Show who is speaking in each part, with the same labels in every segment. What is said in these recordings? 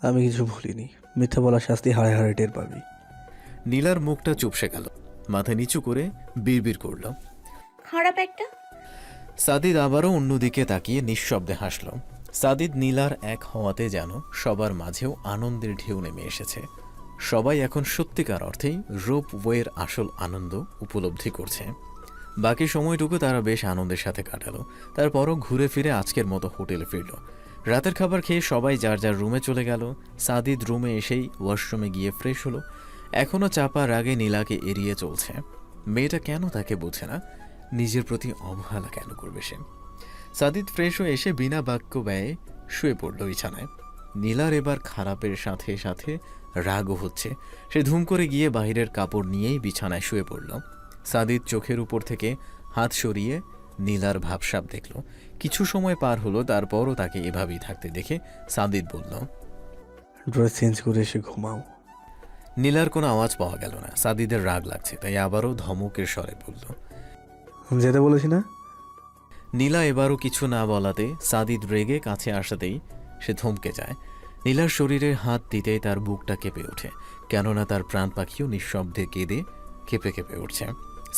Speaker 1: আমি কিছু ভুলিনি। মিথ্যা বলার শাস্তি হাড়ে হাড়ে টের পাবি।
Speaker 2: নীলার মুখটা চুপসে গেল, মাথা নিচু করে বিড়বিড় করল।
Speaker 3: খারাপ একটা।
Speaker 2: সাদিদ আবারও অন্যদিকে তাকিয়ে নিঃশব্দে হাসল। সাদিদ নীলার এক হওয়াতে যেন সবার মাঝেও আনন্দের ঢেউ নেমে এসেছে। সবাই এখন সত্যিকার অর্থেই রোপ ওয়ের আসল আনন্দ উপলব্ধি করছে। বাকি সময়টুকু তারা বেশ আনন্দের সাথে কাটালো। তারপরও ঘুরে ফিরে আজকের মতো হোটেলে ফিরল। রাতের খাবার খেয়ে সবাই যার যার রুমে চলে গেল। সাদিদ রুমে এসেই ওয়াশরুমে গিয়ে ফ্রেশ হলো। এখনও চাপা রাগে নীলাকে এড়িয়ে চলছে। মেয়েটা কেন তাকে বোঝে না? নিজের প্রতি অবহেলা কেন করবে সে? সাদিদ ফ্রেশ হয়ে এসে বিনা বাক্য ব্যয়ে শুয়ে পড়ল বিছানায়। নীলার এবার খারাপের সাথে সাথে রাগও হচ্ছে। সে ধুম করে গিয়ে বাইরের কাপড় নিয়েই বিছানায় শুয়ে পড়ল। সাদিদ চোখের উপর থেকে হাত সরিয়ে নীলার ভাবসাব দেখল। কিছু সময় পার হলো, তারপরও তাকে এভাবেই থাকতে দেখে সাদিদ বলল,
Speaker 1: ড্রেস চেঞ্জ করে এসে ঘুমাও।
Speaker 2: নীলার কোনো আওয়াজ পাওয়া গেল না। সাদিদের রাগ লাগছে, তাই আবারও ধমকের স্বরে বলল।
Speaker 1: যেতে বলেছি না?
Speaker 2: নীলা এবারও কিছু না বলাতে সাদিদ রেগে কাছে আসাতেই সে থমকে যায়। নীলার শরীরে হাত দিতেই তার বুকটা কেঁপে ওঠে, কেননা তার প্রাণ পাখিও নিঃশব্দে কেঁদে কেঁপে কেঁপে উঠছে।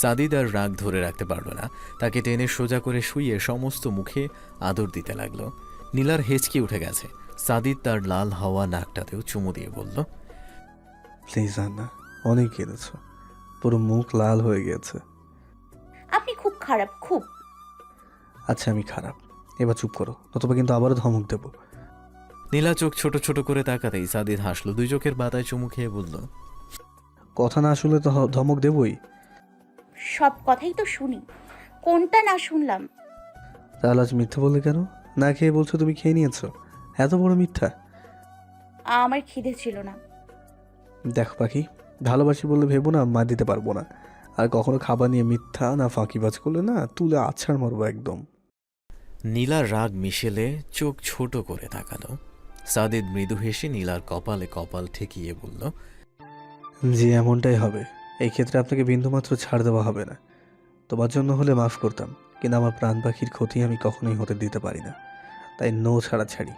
Speaker 2: সাদিদ আর রাগ ধরে রাখতে পারল না। তাকে টেনে সোজা করে শুইয়ে সমস্ত মুখে আদর দিতে লাগলো। নীলার হেঁচকি উঠে গেছে। সাদিদ তার লাল হাওয়া নাকটাতেও চুমু দিয়ে বলল,
Speaker 1: প্লিজ আন্না, অনেক কেঁদেছ, পুরো মুখ লাল হয়ে গিয়েছে।
Speaker 3: আপনি খুব খারাপ, খুব।
Speaker 1: আচ্ছা আমি খারাপ, এবার চুপ করো, নতুবা কিন্তু আবারও ধমক দেবো।
Speaker 2: নীলা চোখ ছোট ছোট করে তাকাতেই সাদিদ হাসল। দুই চোখের বাতায় চুমু খেয়ে বলল,
Speaker 1: কথা না শুনলে তো ধমক দেবই।
Speaker 3: সব কথাই তো শুনি, কোনটা না শুনলাম?
Speaker 1: তাহলে আজ মিথ্যা বললে কেন? না খেয়ে বলছো তুমি খেয়ে নিয়েছো, এত বড় মিথ্যা।
Speaker 3: আমার খিদে ছিল না।
Speaker 1: দেখো পাখি, ভালোবাসি বললে ভেবো না মা দিতে পারবো না। আর কখনো খাবার নিয়ে মিথ্যা না ফাঁকিবাজ করলে না তুলে আছাড় মারবো একদম।
Speaker 2: নীলার রাগ মিশেলে চোখ ছোট করে তাকালো। সাদিদ মৃদু হেসে নীলার কপালে কপাল ঠেকিয়ে বলল,
Speaker 1: জি এমনটাই হবে। এই ক্ষেত্রে আপনাকে বিন্দুমাত্র ছাড় দেওয়া হবে না। তোমার জন্য হলে মাফ করতাম, কিন্তু আমার প্রাণ পাখির ক্ষতি আমি কখনোই হতে দিতে পারি না, তাই নো ছাড়াছাড়ি।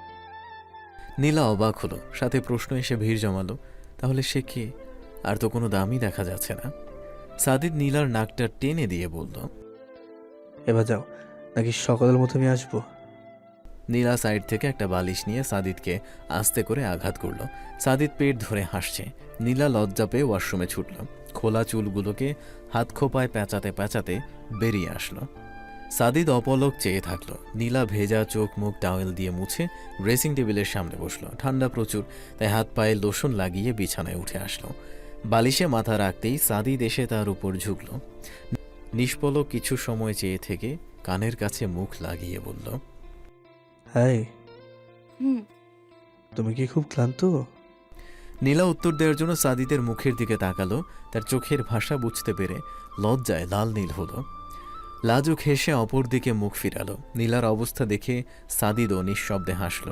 Speaker 2: নীলা অবাক হলো, সাথে প্রশ্ন এসে ভিড় জমালো, তাহলে সে কে? আর তো কোনো দামই দেখা যাচ্ছে না। সাদিদ নীলার নাকটা টেনে দিয়ে বলল,
Speaker 1: এবার যাও, নাকি সকালের মতো আমি আসবো?
Speaker 2: নীলা সাইড থেকে একটা বালিশ নিয়ে সাদিদকে আস্তে করে আঘাত করল। সাদিদ পেট ধরে হাসছে। নীলা লজ্জা পেয়ে ওয়াশরুমে ছুটল। খোলা চুলগুলোকে হাত খোপায় পেঁচাতে পেঁচাতে বেরিয়ে আসলো। সাদিদ অপলক চেয়ে থাকলো। নীলা ভেজা চোখ মুখ টাওয়েল দিয়ে মুছে ড্রেসিং টেবিলের সামনে বসলো। ঠান্ডা প্রচুর, তাই হাত পায়ে লোশন লাগিয়ে বিছানায় উঠে আসলো। বালিশে মাথা রাখতেই সাদিদ এসে তার উপর ঝুঁকল। নিষ্পলক কিছু সময় চেয়ে থেকে কানের কাছে মুখ লাগিয়ে বলল,
Speaker 1: হাই,
Speaker 3: হুম।
Speaker 1: তুমি কি খুব ক্লান্ত?
Speaker 2: নীলা উত্তর দেওয়ার জন্য সাদিদের মুখের দিকে তাকালো। তার চোখের ভাষা বুঝতে পেরে লজ্জায় লাল নীল হলো। লাজুক হেসে অপর দিকে মুখ ফিরালো। নীলার অবস্থা দেখে সাদিদও নিঃশব্দে হাসল।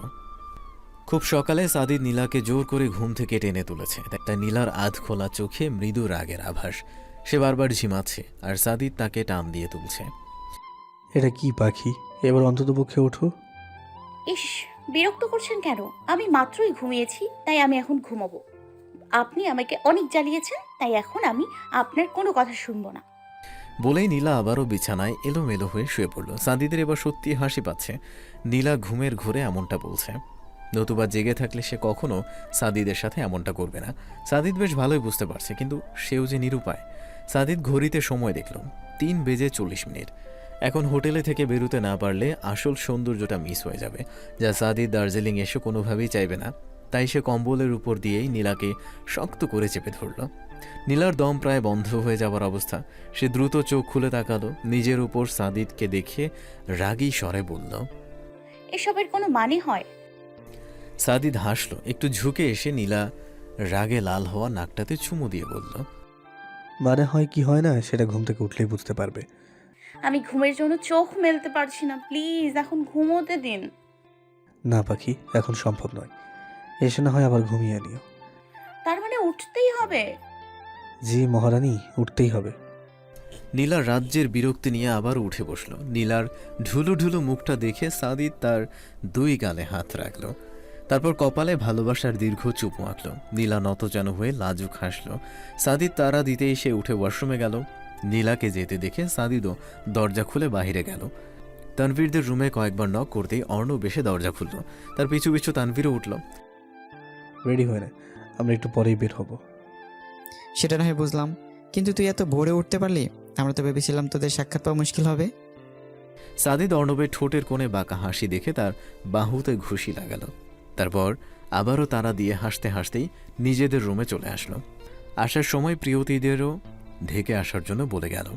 Speaker 2: খুব সকালে সাদিদ নীলাকে জোর করে ঘুম থেকে টেনে তুলেছে, তাই নীলার আধ খোলা চোখে মৃদু রাগের আভাস। সে বারবার ঝিমাচ্ছে, আর সাদিদ তাকে টান দিয়ে তুলছে।
Speaker 1: এটা কি পাখি, এবার অন্তত পক্ষে ওঠো।
Speaker 3: ইস, বিরক্ত করছেন কেন? আমি মাত্রই ঘুমিয়েছি, তাই আমি এখন ঘুমাবো। আপনি আমাকে অনেক জ্বালিয়েছেন, তাই এখন আমি আপনার কোনো কথা শুনবো না।
Speaker 2: বলেই নীলা আবারও বিছানায় এলোমেলো হয়ে শুয়ে পড়ল। সাদিদের এবার সত্যি হাসি পাচ্ছে। নীলা ঘুমের ঘোরে এমনটা বলছে, নতুবা জেগে থাকলে সে কখনো সাদিদের সাথে এমনটা করবে না। সাদিদ বেশ ভালোই বুঝতে পারছে, কিন্তু সেও যে নিরুপায়। সাদিদ ঘড়িতে সময় দেখল 3:40। এখন হোটেলে থেকে বেরোতে না পারলে আসল সৌন্দর্যটা মিস হয়ে যাবে, যা সাদিদ দার্জিলিং এসে কোনোভাবেই চাইবে না। তাই সে কম্বলের উপর দিয়েই নীলাকে শক্ত করে চেপে ধরল। নীলার দম প্রায় বন্ধ হয়ে যাওয়ার অবস্থা। সে দ্রুত চোখ খুলে তাকালো। নিজের উপর সাদিদকে দেখে রাগী স্বরে বলল,
Speaker 3: এসবের কোনো মানে হয়?
Speaker 2: সাদিদ হাসল। একটু ঝুঁকে এসে নীলা রাগে লাল হওয়া নাকটাতে চুমু দিয়ে বলল,
Speaker 1: মানে হয় কি হয় না সেটা ঘুম থেকে উঠলেই বুঝতে পারবে।
Speaker 3: আমি ঘুমের জন্য চোখ মেলতে পারছি না, প্লিজ এখন ঘুমোতে দিন।
Speaker 1: না পাখি, এখন সম্ভব নয়, এসে না হয় আবার ঘুমিয়ে নিও।
Speaker 3: তার মানে উঠতেই হবে?
Speaker 1: জি মহারানী, উঠতেই হবে।
Speaker 2: নীলার রাজ্যের বিরক্তি নিয়ে আবার উঠে বসল। নীলার ঢুলু ঢুলু মুখটা দেখে সাদিদ তার দুই গালে হাত রাখল। তারপর কপালে ভালোবাসার দীর্ঘ চুপ আঁকল। নীলা নতজানু হয়ে লাজুক হাসল। সাদিদ তারা দিতে এসে উঠে ওয়াশরুমে গেল। নীলাকে যেতে দেখে সাদিদও দরজা খুলে বাহিরে গেল। তানভীরদের রুমে কয়েকবার নক করতেই অর্ণব এসে দরজা খুলল। তার পিছু পিছু তানভীরও উঠল।
Speaker 1: রেডি হয়ে না, আমরা একটু পরেই বের হব।
Speaker 4: সেটা না হয় বুঝলাম, কিন্তু তুই এত ভোরে উঠতে পারলি? আমরা তো ভেবেছিলাম তোদের সাক্ষাৎ পাওয়া মুশকিল হবে।
Speaker 2: সাদিদ অর্ণবের ঠোঁটের কোণে বাঁকা হাসি দেখে তার বাহুতে ঘুষি লাগালো। তারপর আবারও তারা দিয়ে হাসতে হাসতেই নিজেদের রুমে চলে আসলো। আসার সময় প্রিয়তিদেরও ঢেকে আসার জন্য বলে গেল।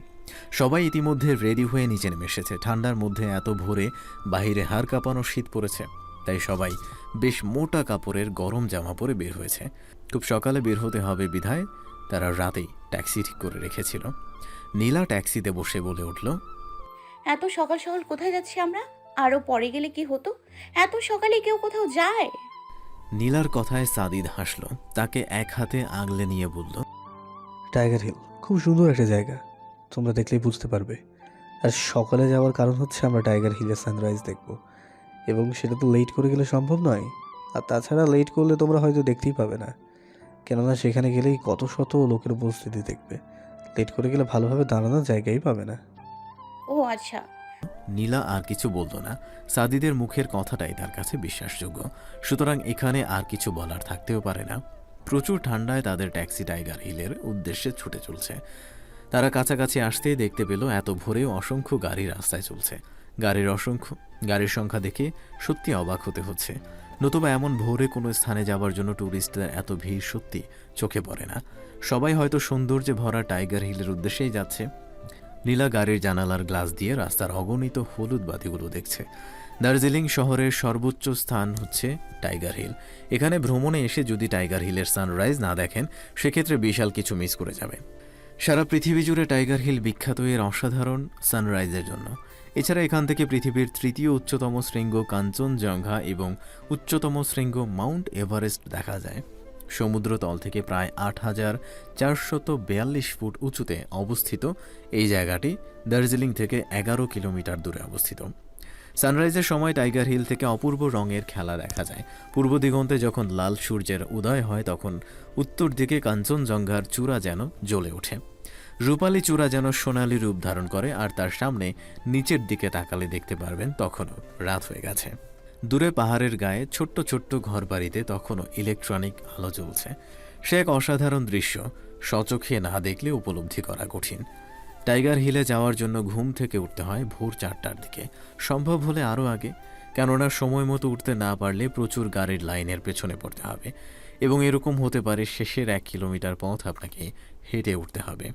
Speaker 2: সবাই ইতিমধ্যে রেডি হয়ে নিচে নেমে এসেছে। ঠান্ডার মধ্যে এত ভোরে বাহিরে হাড় কাঁপানো শীত পড়েছে, তাই সবাই বেশ মোটা কাপড়ের গরম জামা পরে বের হয়েছে। খুব সকালে বের হতে হবে বিধায় তারা রাতেই ট্যাক্সি ঠিক করে রেখেছিল। নীলা ট্যাক্সিতে বসে বলে উঠল,
Speaker 3: এত সকাল সকাল কোথায় যাচ্ছি আমরা? আরও পরে গেলে কি হতো? এত সকালে কেউ কোথাও যায়?
Speaker 2: নীলার কথায় সাদিদ হাসল। তাকে এক হাতে আগলে নিয়ে বলল,
Speaker 1: টাইগার হিল খুব সুন্দর একটা জায়গা, তোমরা দেখলেই বুঝতে পারবে। আর সকালে যাওয়ার কারণ হচ্ছে আমরা টাইগার হিলের সানরাইজ দেখব, এবং সেটা তো লেট করে গেলে সম্ভব নয়। আর তাছাড়া লেট করলে তোমরা হয়তো দেখতেই পাবে না, কেননা সেখানে গেলেই কত শত লোকের উপস্থিতি দেখবে। লেট করে গেলে ভালোভাবে দাঁড়ানোর জায়গাই পাবে না।
Speaker 3: ও আচ্ছা।
Speaker 2: নীলা আর কিছু বলল না। সাদিদের মুখের কথাটাই তার কাছে বিশ্বাসযোগ্য, সুতরাং এখানে আর কিছু বলার থাকতেও পারে না। প্রচুর ঠান্ডায় তাদের ট্যাক্সি টাইগার হিলের উদ্দেশ্যে ছুটে চলছে। তারা কাছাকাছি আসতেই দেখতে পেল এত ভোরেও অসংখ্য গাড়ি রাস্তায় চলছে। গাড়ির সংখ্যা দেখে সত্যি অবাক হতে হচ্ছে। নতুবা এমন ভোরে কোনো স্থানে যাবার জন্য ট্যুরিস্টদের এত ভিড় সত্যি চোখে পড়ে না। সবাই হয়তো সৌন্দর্যে ভরা টাইগার হিলের উদ্দেশ্যেই যাচ্ছে। নীলা গাড়ির জানালার গ্লাস দিয়ে রাস্তার অগণিত হলুদ বাতিগুলো দেখছে। দার্জিলিং শহরের সর্বোচ্চ স্থান হচ্ছে টাইগার হিল। এখানে ভ্রমণে এসে যদি টাইগার হিলের সানরাইজ না দেখেন, সেক্ষেত্রে বিশাল কিছু মিস করে যাবে। সারা পৃথিবী জুড়ে টাইগার হিল বিখ্যাত এর অসাধারণ সানরাইজের জন্য। এছাড়া এখান থেকে পৃথিবীর তৃতীয় উচ্চতম শৃঙ্গ কাঞ্চনজঙ্ঘা এবং উচ্চতম শৃঙ্গ মাউন্ট এভারেস্ট দেখা যায়। সমুদ্রতল থেকে প্রায় ৮,৪৪২ ফুট উঁচুতে অবস্থিত এই জায়গাটি দার্জিলিং থেকে ১১ কিলোমিটার দূরে অবস্থিত। সানরাইজের সময় টাইগার হিল থেকে অপূর্ব রঙের খেলা দেখা যায়। পূর্ব দিগন্তে যখন লাল সূর্যের উদয় হয়, তখন উত্তর দিকে কাঞ্চনজঙ্ঘার চূড়া যেন জ্বলে ওঠে। রূপালী চূড়া যেন সোনালি রূপ ধারণ করে, আর তার সামনে নিচের দিকে তাকালে দেখতে পারবেন তখনও রাত হয়ে গেছে। দূরে পাহাড়ের গায়ে ছোট্ট ছোট্ট ঘরবাড়িতে তখনও ইলেকট্রনিক আলো জ্বলছে। সে এক অসাধারণ দৃশ্য, স্বচক্ষে না দেখলে উপলব্ধি করা কঠিন। টাইগার হিলে যাওয়ার জন্য ঘুম থেকে উঠতে হয় ভোর ৪টার দিকে, সম্ভব হলে আরও আগে, কেননা সময় মতো উঠতে না পারলে প্রচুর গাড়ির লাইনের পেছনে পড়তে হবে, এবং এরকম হতে পারে শেষের ১ কিলোমিটার পথ আপনাকে হেঁটে উঠতে হবে।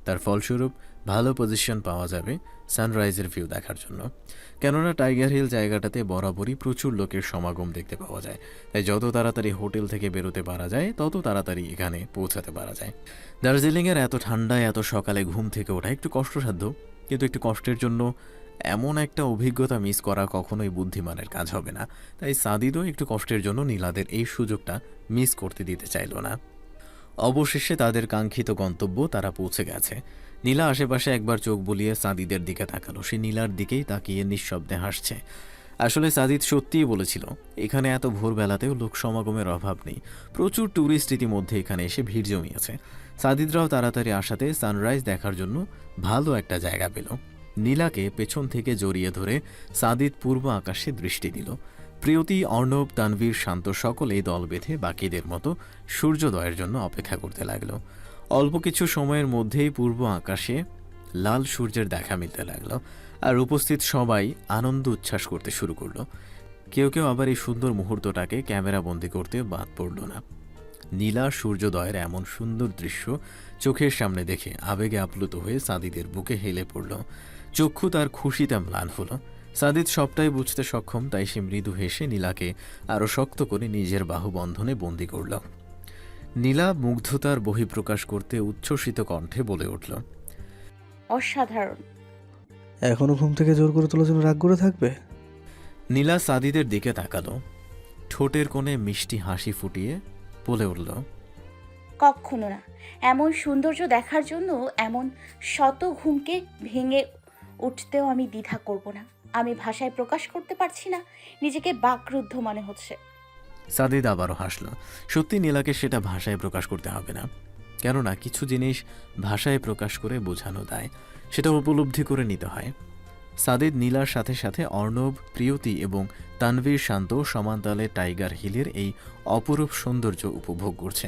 Speaker 2: তার ফলস্বরূপ ভালো পজিশন পাওয়া যাবে সানরাইজের ভিউ দেখার জন্য, কেননা টাইগার হিল জায়গাটাতে বরাবরই প্রচুর লোকের সমাগম দেখতে পাওয়া যায়। তাই যত তাড়াতাড়ি হোটেল থেকে বেরোতে পারা যায়, তত তাড়াতাড়ি এখানে পৌঁছাতে পারা যায়। দার্জিলিংয়ের এত ঠান্ডায় এত সকালে ঘুম থেকে ওঠা একটু কষ্টসাধ্য, কিন্তু একটু কষ্টের জন্য এমন একটা অভিজ্ঞতা মিস করা কখনোই বুদ্ধিমানের কাজ হবে না। তাই সাদিদও একটু কষ্টের জন্য নীলাদের এই সুযোগটা মিস করতে দিতে চাইল না। অবশেষে তাদের কাঙ্ক্ষিত গন্তব্য তারা পৌঁছে গেছে। নীলা আশেপাশে একবার চোখ বুলিয়ে সাদিদের দিকে তাকালো। সে নীলার দিকেই তাকিয়ে নিঃশব্দে হাসছে। আসলে সাদিদ সত্যিই বলেছিল, এখানে এত ভোরবেলাতেও লোক সমাগমের অভাব নেই। প্রচুর ট্যুরিস্ট ইতিমধ্যে এখানে এসে ভিড় জমিয়েছে। সাদিদরাও তাড়াতাড়ি আসাতে সানরাইজ দেখার জন্য ভালো একটা জায়গা পেল। নীলাকে পেছন থেকে জড়িয়ে ধরে সাদিদ পূর্ব আকাশে দৃষ্টি দিল। প্রিয়তি, অর্ণব, তানভীর, শান্ত সকলেই দল বেঁধে বাকিদের মতো সূর্যোদয়ের জন্য অপেক্ষা করতে লাগলো। অল্প কিছু সময়ের মধ্যেই পূর্ব আকাশে লাল সূর্যের দেখা মিলতে লাগলো, আর উপস্থিত সবাই আনন্দ উচ্ছ্বাস করতে শুরু করলো। কেউ কেউ আবার এই সুন্দর মুহূর্তটাকে ক্যামেরাবন্দি করতে বাদ পড়ল না। নীলা সূর্যোদয়ের এমন সুন্দর দৃশ্য চোখের সামনে দেখে আবেগে আপ্লুত হয়ে সাদিদের বুকে হেলে পড়ল। চক্ষু তার খুশিতে ম্লান হলো। সাদিদ সবটাই বুঝতে সক্ষম, তাই সে মৃদু হেসে নীলাকে আরও শক্ত করে নিজের বাহুবন্ধনে বন্দী করল। নীলা মুগ্ধতার বহিঃপ্রকাশ করতে উচ্ছ্বসিত কণ্ঠে বলে উঠল,
Speaker 3: অসাধারণ।
Speaker 1: এখনো ঘুম থেকে জোর করে তোলার জন্য রাগ করে থাকবে?
Speaker 2: নীলা সাদিদের দিকে তাকালো, ঠোঁটের কোণে মিষ্টি হাসি ফুটিয়ে বলে উঠল,
Speaker 3: কক্ষনো না। এমন সৌন্দর্য দেখার জন্য এমন শত ঘুমকে ভেঙে উঠতেও আমি দ্বিধা করব না। আমি ভাষায় প্রকাশ করতে পারছি না, নিজেকে বাকরুদ্ধ মনে হচ্ছে।
Speaker 2: সাদিদ আবারও হাসল। সত্যি নীলাকে সেটা ভাষায় প্রকাশ করতে হবে না, কেননা কিছু জিনিস ভাষায় প্রকাশ করে বোঝানো দায়, সেটা উপলব্ধি করে নিতে হয়। সাদিদ নীলার সাথে সাথে অর্ণব, প্রিয়তি এবং তানভীর শান্ত সমানতালে টাইগার হিলের এই অপরূপ সৌন্দর্য উপভোগ করছে।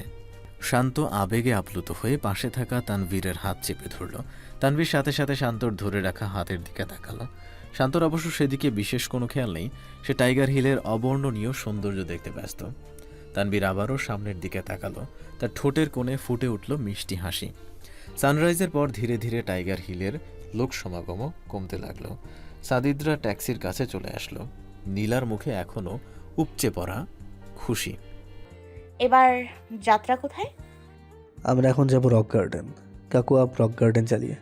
Speaker 2: শান্ত আবেগে আপ্লুত হয়ে পাশে থাকা তানভীরের হাত চেপে ধরল। তানভীর সাথে সাথে শান্তর ধরে রাখা হাতের দিকে তাকালো। শান্তর অবশ্য সেদিকে বিশেষ কোনো খেয়াল নেই, সে টাইগার হিলের অবর্ণনীয় সৌন্দর্য দেখতে ব্যস্ত। তানভীর আবারও সামনের দিকে তাকালো, তার ঠোঁটের কোণে ফুটে উঠল মিষ্টি হাসি। সানরাইজের পর ধীরে ধীরে টাইগার হিলের লোক সমাগমও কমতে লাগলো। সাদিদরা ট্যাক্সির কাছে চলে আসলো। নীলার মুখে এখনো উপচে পড়া খুশি।
Speaker 3: এবার যাত্রা কোথায়?
Speaker 1: আমরা এখন যাব রক গার্ডেন। কাকু আপ রক গার্ডেন চালিয়ে।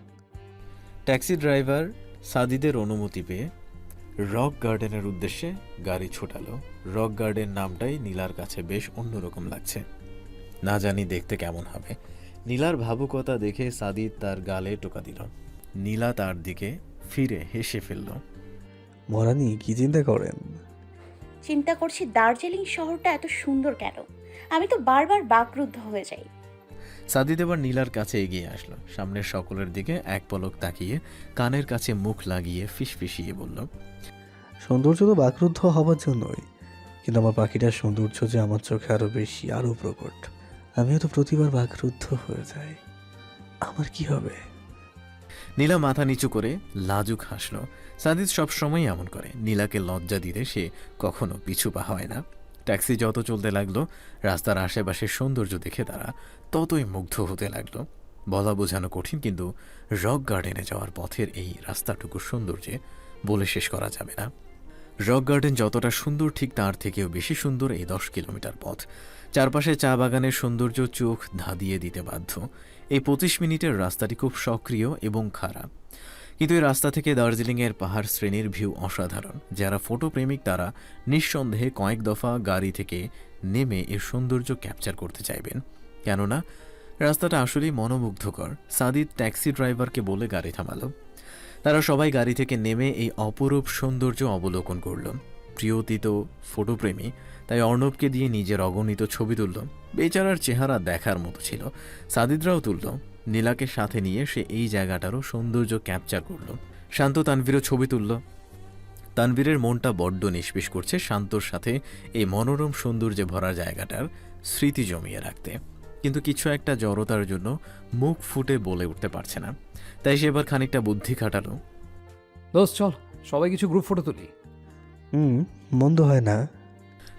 Speaker 2: ট্যাক্সি ড্রাইভার সাদিদের অনুমতি পেয়ে রক গার্ডেনের উদ্দেশ্যে গাড়ি ছোটালো। রক গার্ডেন নামটাই নীলার কাছে বেশ অন্যরকম লাগছে, না জানি দেখতে কেমন হবে। নীলার ভাবুকতা দেখে সাদিদ তার গালে টোকা দিল। নীলা তার দিকে ফিরে হেসে ফেলল।
Speaker 1: মহারানী কি চিন্তা করেন?
Speaker 3: চিন্তা করছি দার্জিলিং শহরটা এত সুন্দর কেন? আমি তো বারবার বাকরুদ্ধ হয়ে যাই।
Speaker 2: সাদিদ এবার নীলার কাছে এগিয়ে আসলো, সামনের সকলের দিকে এক পলক তাকিয়ে কানের কাছে মুখ লাগিয়ে ফিসফিসিয়ে বলল,
Speaker 1: সৌন্দর্য তো বাকরুদ্ধ হবার জন্যই, কিন্তু আমার পাখিটার সৌন্দর্য যে আমার চোখে আরো বেশি, আরো প্রকট। আমিও তো প্রতিবার বাকরুদ্ধ হয়ে যাই। আমার কি হবে?
Speaker 2: নীলা মাথা নিচু করে লাজুক হাসল। সাদিদ সবসময় এমন করে, নীলাকে লজ্জা দিতে সে কখনো পিছু পা হয় না। ট্যাক্সি যত চলতে লাগলো, রাস্তার আশেপাশের সৌন্দর্য দেখে তারা ততই মুগ্ধ হতে লাগলো। বলা বোঝানো কঠিন, কিন্তু রক গার্ডেনে যাওয়ার পথের এই রাস্তাটুকুর সৌন্দর্যে বলে শেষ করা যাবে না। রক গার্ডেন যতটা সুন্দর, ঠিক তার থেকেও বেশি সুন্দর এই 10 কিলোমিটার পথ। চারপাশে চা বাগানের সৌন্দর্য চোখ ধাঁধিয়ে দিতে বাধ্য। এই 25 মিনিটের রাস্তাটি খুব সক্রিয় এবং খারাপ, কিন্তু এই রাস্তা থেকে দার্জিলিংয়ের পাহাড় শ্রেণীর ভিউ অসাধারণ। যারা ফটোপ্রেমিক তারা নিঃসন্দেহে কয়েক দফা গাড়ি থেকে নেমে এর সৌন্দর্য ক্যাপচার করতে চাইবেন, কেননা রাস্তাটা আসলেই মনোমুগ্ধকর। সাদিদ ট্যাক্সি ড্রাইভারকে বলে গাড়ি থামালো। তারা সবাই গাড়ি থেকে নেমে এই অপরূপ সৌন্দর্য অবলোকন করল। প্রিয়তি তো ফটোপ্রেমী, তাই অর্ণবকে দিয়ে নিজের অগণিত ছবি তুলল। বেচারার চেহারা দেখার মতো ছিল। সাদিদরাও তুলল। নীলাকে সাথে নিয়ে সে এই জায়গাটারও সৌন্দর্য ক্যাপচার করল। শান্ত তানভীরও ছবি তুলল। তানভীরের মনটা বড্ড নিষ্পিস করছে শান্তর সাথে এই মনোরম সৌন্দর্যে ভরা জায়গাটার স্মৃতি জমিয়ে রাখতে, কিন্তু কিছু একটা জড়তার জন্য মুখ ফুটে বলে উঠতে পারছে না। তাই সে এবার খানিকটা বুদ্ধি খাটালো।
Speaker 5: দোস্ত চল, সবাই কিছু গ্রুপ ফটো তুলি।
Speaker 1: মন্দ হয় না।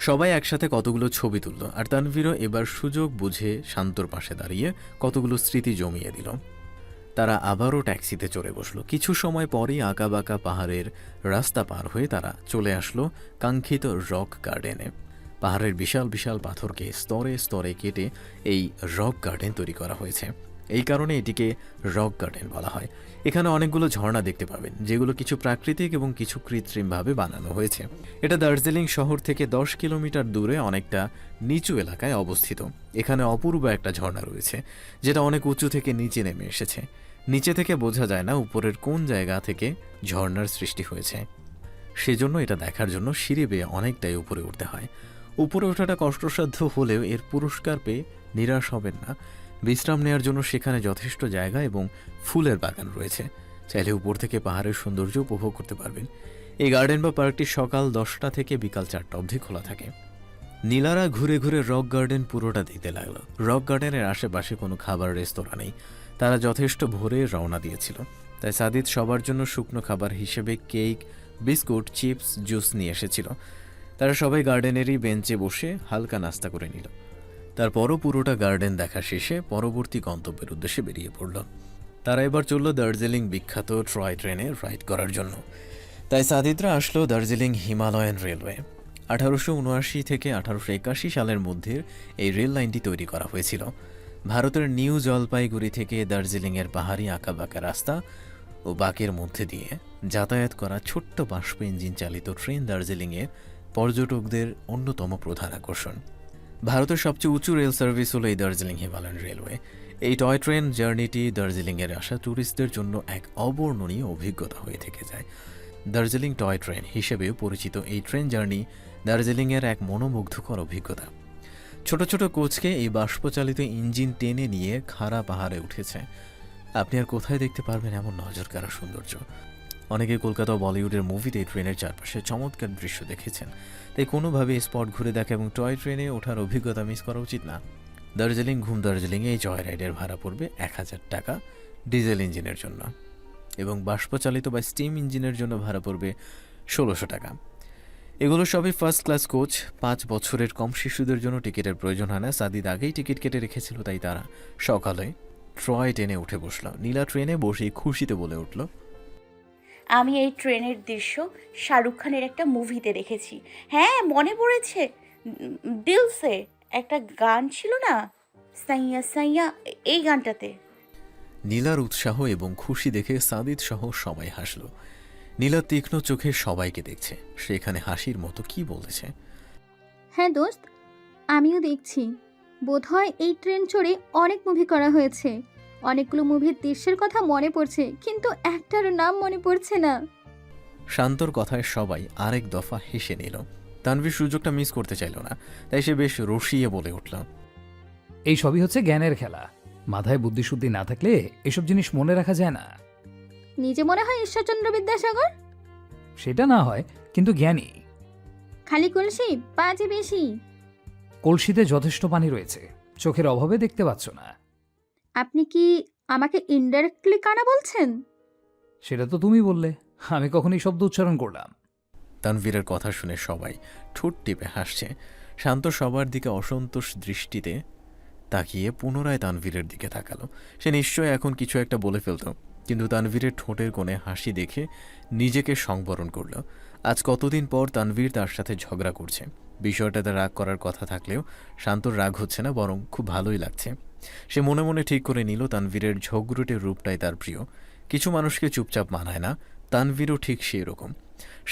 Speaker 2: সবাই একসাথে কতগুলো ছবি তুলল, আর তানভীরও এবার সুযোগ বুঝে শান্তর পাশে দাঁড়িয়ে কতগুলো স্মৃতি জমিয়ে দিল। তারা আবারও ট্যাক্সিতে চড়ে বসলো। কিছু সময় পরেই আঁকাবাঁকা পাহাড়ের রাস্তা পার হয়ে তারা চলে আসলো কাঙ্ক্ষিত রক গার্ডেনে। পাহাড়ের বিশাল বিশাল পাথরকে স্তরে স্তরে কেটে এই রক গার্ডেন তৈরি করা হয়েছে। এই কারণে এটিকে রক গার্ডেন বলা হয়। এখানে অনেকগুলো ঝর্ণা দেখতে পাবেন, যেগুলো কিছু প্রাকৃতিক এবং কিছু কৃত্রিমভাবে বানানো হয়েছে। এটা দার্জিলিং শহর থেকে 10 কিলোমিটার দূরে অনেকটা নিচু এলাকায় অবস্থিত। এখানে অপূর্ব একটা ঝর্ণা রয়েছে, যেটা অনেক উঁচু থেকে নিচে নেমে এসেছে। নিচে থেকে বোঝা যায় না উপরের কোন জায়গা থেকে ঝর্ণার সৃষ্টি হয়েছে, সেজন্য এটা দেখার জন্য সিঁড়ি বেয়ে অনেকটাই উপরে উঠতে হয়। উপরে ওঠাটা কষ্টসাধ্য হলেও এর পুরস্কার পেয়ে নিরাশ হবেন না। বিশ্রাম নেওয়ার জন্য সেখানে যথেষ্ট জায়গা এবং ফুলের বাগান রয়েছে। চাইলে উপর থেকে পাহাড়ের সৌন্দর্য উপভোগ করতে পারবেন। এই গার্ডেন বা পার্কটি সকাল 10টা থেকে বিকাল 4টা অবধি খোলা থাকে। নীলারা ঘুরে ঘুরে রক গার্ডেন পুরোটা দেখতে লাগলো। রক গার্ডেনের আশেপাশে কোনো খাবার রেস্তোরাঁ নেই। তারা যথেষ্ট ভোরে রওনা দিয়েছিল, তাই সাদিদ সবার জন্য শুকনো খাবার হিসেবে কেক, বিস্কুট, চিপস, জুস নিয়ে এসেছিল। তারা সবাই গার্ডেনেরই বেঞ্চে বসে হালকা নাস্তা করে নিল। তারপরও পুরোটা গার্ডেন দেখা শেষে পরবর্তী গন্তব্যের উদ্দেশ্যে বেরিয়ে পড়ল। তারা এবার চলল দার্জিলিং বিখ্যাত টয় ট্রেনে রাইড করার জন্য। তাই সাদিদরা আসলো দার্জিলিং হিমালয়ান রেলওয়ে। 1879 থেকে 1881 সালের মধ্যে এই রেল লাইনটি তৈরি করা হয়েছিল। ভারতের নিউ জলপাইগুড়ি থেকে দার্জিলিংয়ের পাহাড়ি আঁকাবাঁকা রাস্তা ও বাঁকের মধ্যে দিয়ে যাতায়াত করা ছোট্ট বাষ্প ইঞ্জিন চালিত ট্রেন দার্জিলিংয়ের পর্যটকদের অন্যতম প্রধান আকর্ষণ। ভারতের সবচেয়ে উঁচু রেল সার্ভিস হলো এই দার্জিলিং হিমালয়ান রেলওয়ে। এই টয় ট্রেন জার্নিটি দার্জিলিংয়ের আসা ট্যুরিস্টদের জন্য এক অবর্ণনীয় অভিজ্ঞতা হয়ে থেকে যায়। দার্জিলিং টয় ট্রেন হিসেবেও পরিচিত এই ট্রেন জার্নি দার্জিলিংয়ের এক মনোমুগ্ধকর অভিজ্ঞতা। ছোট ছোট কোচকে এই বাষ্পচালিত ইঞ্জিন টেনে নিয়ে খাড়া পাহাড়ে উঠেছে। আপনি আর কোথায় দেখতে পারবেন এমন নজর কাড়া সৌন্দর্য? অনেকে কলকাতা ও বলিউডের মুভিতে এই ট্রেনের চারপাশে চমৎকার দৃশ্য দেখেছেন, তাই কোনোভাবে স্পট ঘুরে দেখা এবং টয় ট্রেনে ওঠার অভিজ্ঞতা মিস করা উচিত না। দার্জিলিং ঘুম দার্জিলিংয়ে এই জয় রাইডের ভাড়া পড়বে 1000 টাকা ডিজেল ইঞ্জিনের জন্য, এবং বাষ্পচালিত বা স্টিম ইঞ্জিনের জন্য ভাড়া পড়বে 1600 টাকা। এগুলো সবই ফার্স্ট ক্লাস কোচ। 5 বছরের কম শিশুদের জন্য টিকিটের প্রয়োজন হয় না। সাদিদ আগেই টিকিট কেটে রেখেছিল, তাই তারা সকালে ট্রয় ট্রেনে উঠে বসল। নীলা ট্রেনে বসেই খুশিতে বলে উঠল,
Speaker 3: আমি এই ট্রেনের দৃশ্য শাহরুখ খানের একটা মুভিতে দেখেছি। হ্যাঁ, মনে পড়েছে। দিল সে একটা গান ছিল না, সাইয়া সাইয়া, এই গানটাতে।
Speaker 2: নীলার উৎসাহ এবং খুশি দেখে সাদিদ সহ সবাই হাসল। নীলা তীক্ষ্ণ চোখে সবাইকে দেখছে, সে এখানে হাসির মতো কি বলেছে।
Speaker 6: হ্যাঁ দোস্ত, আমিও দেখছি। বোধহয় এই ট্রেন চড়ে অনেক মুভি করা হয়েছে। অনেকগুলো মুভির দৃশ্যের কথা মনে পড়ছে, কিন্তু একটারও নাম মনে পড়ছে না।
Speaker 2: শান্তর কথায় সবাই আরেক দফা হেসে নিল। তানভীর সুযোগটা মিস করতে চাইল না, তাই সে বেশ রসিয়ে বলে উঠল,
Speaker 5: এই সবই হচ্ছে জ্ঞানের খেলা। মাথায় বুদ্ধিশুদ্ধি না থাকলে এসব জিনিস মনে রাখা যায় না।
Speaker 6: নিজে মনে হয় ঈশ্বরচন্দ্র বিদ্যাসাগর।
Speaker 5: সেটা না হয়, কিন্তু জ্ঞানী।
Speaker 6: খালি কলসি বাজে বেশি।
Speaker 5: কলসিতে যথেষ্ট পানি রয়েছে, চোখের অভাবে দেখতে পাচ্ছ না।
Speaker 6: আপনি কি আমাকে ইনডাইরেক্টলি কানা বলছেন?
Speaker 5: সেটা তো তুমি বললে, আমি কখন এই শব্দ উচ্চারণ করলাম?
Speaker 2: তানভীরের কথা শুনে সবাই ঠোঁট টিপে হাসছে। শান্ত সবার দিকে অসন্তোষ দৃষ্টিতে তাকিয়ে পুনরায় তানভীরের দিকে তাকালো। সে নিশ্চয় এখন কিছু একটা বলে ফেলত, কিন্তু তানভীরের ঠোঁটের কোণে হাসি দেখে নিজেকে সংবরণ করল। আজ কতদিন পর তানভীর তার সাথে ঝগড়া করছে। বিষয়টাতে রাগ করার কথা থাকলেও শান্তর রাগ হচ্ছে না, বরং খুব ভালোই লাগছে। সে মনে মনে ঠিক করে নিল তানভীরের ঝগড়ুটে রূপটাই তার প্রিয়। কিছু মানুষকে চুপচাপ মানায় না, তানভীরও ঠিক সেই রকম।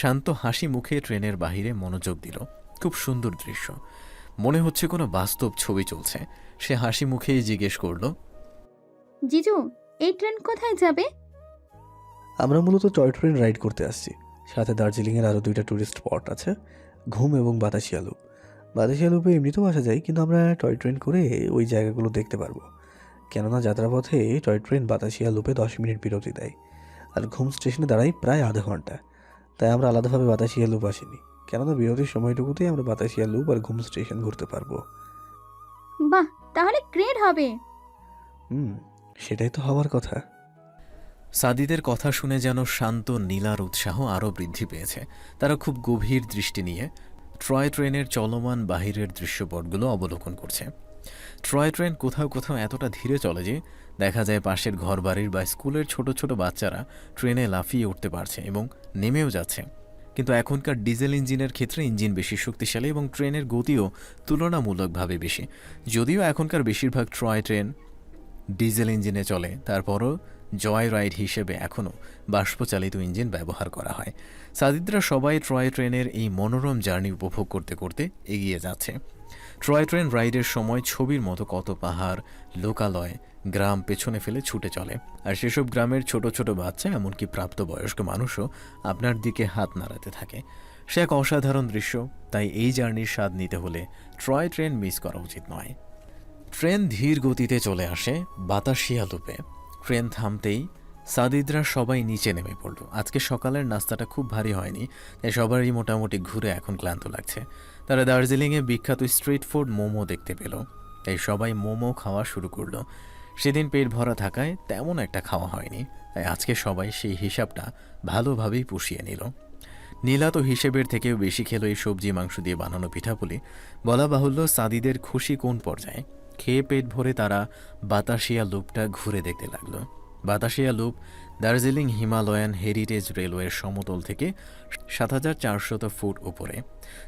Speaker 2: শান্ত হাসি মুখে ট্রেনের বাহিরে মনোযোগ দিল। খুব সুন্দর দৃশ্য, মনে হচ্ছে কোনো বাস্তব ছবি চলছে। সে হাসি মুখেই জিজ্ঞেস করল,
Speaker 6: জিজু, এই ট্রেন কোথায় যাবে?
Speaker 1: আমরা মূলত টয় ট্রেন রাইড করতে আসছি। সাথে দার্জিলিংয়ের আরও 2টা ট্যুরিস্ট স্পট আছে, ঘুম এবং বাতাসিয়া লুপ। বাতাসিয়া লুপে এমনিতেও আসা যায়, কিন্তু আমরা টয় ট্রেন করে ওই জায়গাগুলো দেখতে পারবো। কেননা যাত্রাপথে টয় ট্রেন বাতাসিয়া লুপে 10 মিনিট বিরতি দেয়, আর ঘুম স্টেশনে দাঁড়াই প্রায় আধা ঘন্টা। তাই আমরা আলাদাভাবে বাতাসিয়া লুপ আসিনি, কেননা বিরতির সময়টুকুতেই আমরা বাতাসিয়া লুপ আর ঘুম স্টেশন ঘুরতে পারবো।
Speaker 6: বাহ, তাহলে গ্রেট হবে।
Speaker 1: সেটাই তো হওয়ার কথা।
Speaker 2: সাদিদের কথা শুনে যেন শান্ত নীলার উৎসাহ আরও বৃদ্ধি পেয়েছে। তারা খুব গভীর দৃষ্টি নিয়ে ট্রয় ট্রেনের চলমান বাহিরের দৃশ্যপটগুলো অবলোকন করছে। ট্রয় ট্রেন কোথাও কোথাও এতটা ধীরে চলে যে দেখা যায় পাশের ঘরবাড়ির বা স্কুলের ছোট ছোট বাচ্চারা ট্রেনে লাফিয়ে উঠতে পারছে এবং নেমেও যাচ্ছে। কিন্তু এখনকার ডিজেল ইঞ্জিনের ক্ষেত্রে ইঞ্জিন বেশি শক্তিশালী এবং ট্রেনের গতিও তুলনামূলকভাবে বেশি। যদিও এখনকার বেশিরভাগ ট্রয় ট্রেন ডিজেল ইঞ্জিনে চলে, তারপরও জয় রাইড হিসেবে এখনও বাষ্পচালিত ইঞ্জিন ব্যবহার করা হয়। সাদিদরা সবাই ট্রয় ট্রেনের এই মনোরম জার্নি উপভোগ করতে করতে এগিয়ে যাচ্ছে। ট্রয় ট্রেন রাইডের সময় ছবির মতো কত পাহাড়, লোকালয়, গ্রাম পেছনে ফেলে ছুটে চলে, আর সেসব গ্রামের ছোট ছোট বাচ্চা, এমনকি প্রাপ্তবয়স্ক মানুষও আপনার দিকে হাত নাড়াতে থাকে। সে এক অসাধারণ দৃশ্য। তাই এই জার্নির স্বাদ নিতে হলে ট্রয় ট্রেন মিস করা উচিত নয়। ট্রেন ধীর গতিতে চলে আসে বাতাসিয়া লুপে। ট্রেন থামতেই সাদিদরা সবাই নিচে নেমে পড়ল। আজকে সকালের নাস্তাটা খুব ভারী হয়নি, তাই সবারই মোটামুটি ঘুরে এখন ক্লান্ত লাগছে। তারা দার্জিলিংয়ে বিখ্যাত স্ট্রিট ফুড মোমো দেখতে পেল, তাই সবাই মোমো খাওয়া শুরু করলো। সেদিন পেট ভরা থাকায় তেমন একটা খাওয়া হয়নি, তাই আজকে সবাই সেই হিসাবটা ভালোভাবেই পুষিয়ে নিল। নীলা তো হিসেবের থেকেও বেশি খেলো এই সবজি মাংস দিয়ে বানানো পিঠাপুলি। বলা বাহুল্য, সাদিদের খুশি কোন পর্যায়ে। খেয়ে পেট ভরে তারা বাতাসিয়া লুপটা ঘুরে দেখতে লাগলো। Batasia loop Darjeeling Himalayan heritage রেলওয়ের সমতল থেকে ৭৪০০ ফুট উপরে।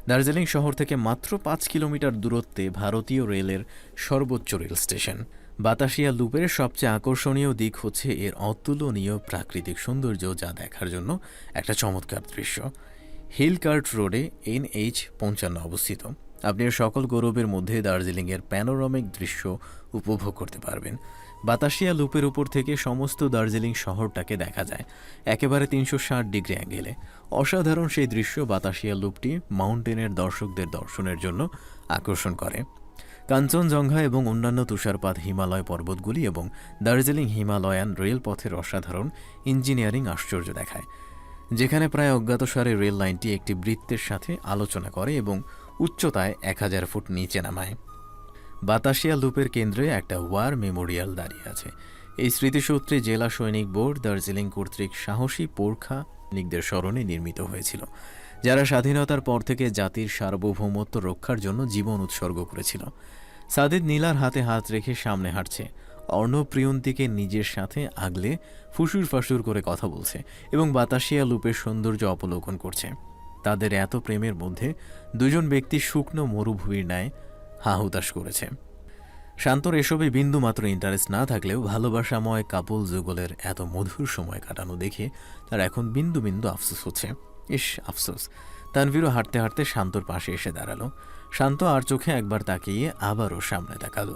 Speaker 2: দার্জিলিং শহর থেকে মাত্র ৫ কিলোমিটার দূরত্বে ভারতীয় রেলের সর্বোচ্চ রেল স্টেশন। বাতাসিয়া লুপের সবচেয়ে আকর্ষণীয় দিক হচ্ছে এর অতুলনীয় প্রাকৃতিক সৌন্দর্য, যা দেখার জন্য একটা চমৎকার দৃশ্য। হিলকার্ট রোডে NH-55 অবস্থিত। আপনি সকল গৌরবের মধ্যে দার্জিলিংয়ের প্যানোরামিক দৃশ্য উপভোগ করতে পারবেন। বাতাসিয়া লুপের উপর থেকে সমস্ত দার্জিলিং শহরটাকে দেখা যায় একেবারে 360 ডিগ্রি অ্যাঙ্গেলে। অসাধারণ সেই দৃশ্য বাতাসিয়া লুপটি মাউন্টেনের দর্শকদের দর্শনের জন্য আকর্ষণ করে। কাঞ্চনজঙ্ঘা এবং অন্যান্য তুষারপাত হিমালয় পর্বতগুলি এবং দার্জিলিং হিমালয়ান রেলপথের অসাধারণ ইঞ্জিনিয়ারিং আশ্চর্য দেখায়, যেখানে প্রায় অজ্ঞাতসারে রেল লাইনটি একটি বৃত্তের সাথে আলোচনা করে এবং উচ্চতায় 1000 ফুট নিচে নামায়। বাতাসিয়া লুপের কেন্দ্রে একটা ওয়ার মেমোরিয়াল দাঁড়িয়ে আছে। এই স্মৃতিসূত্রে জেলা সৈনিক বোর্ড দার্জিলিং কর্তৃক সাহসী পোরখা সৈনিকদের স্মরণে নির্মিত হয়েছিল, যারা স্বাধীনতার পর থেকে জাতির সার্বভৌমত্ব রক্ষার জন্য জীবন উৎসর্গ করেছিল। সাদিদ নীলার হাতে হাত রেখে সামনে হাঁটছে, অর্ণব প্রিয়ন্তীকে নিজের সাথে আগলে ফুসুর ফাসুর করে কথা বলছে এবং বাতাসিয়া লুপের সৌন্দর্য অবলোকন করছে। তাদের এত প্রেমের মধ্যে দুজন ব্যক্তি শুকনো মরুভূমির ন্যায় হাহুতাশ করেছে। শান্তর এসবে বিন্দুমাত্র ইন্টারেস্ট না থাকলেও ভালোবাসাময় কাপল যুগলের এত মধুর সময় কাটানো দেখে তার এখন বিন্দু বিন্দু আফসোস হচ্ছে। ইস আফসোস। তানভীরও হাঁটতে হাঁটতে শান্তর পাশে এসে দাঁড়ালো। শান্ত আর চোখে একবার তাকিয়ে আবারও সামনে তাকালো।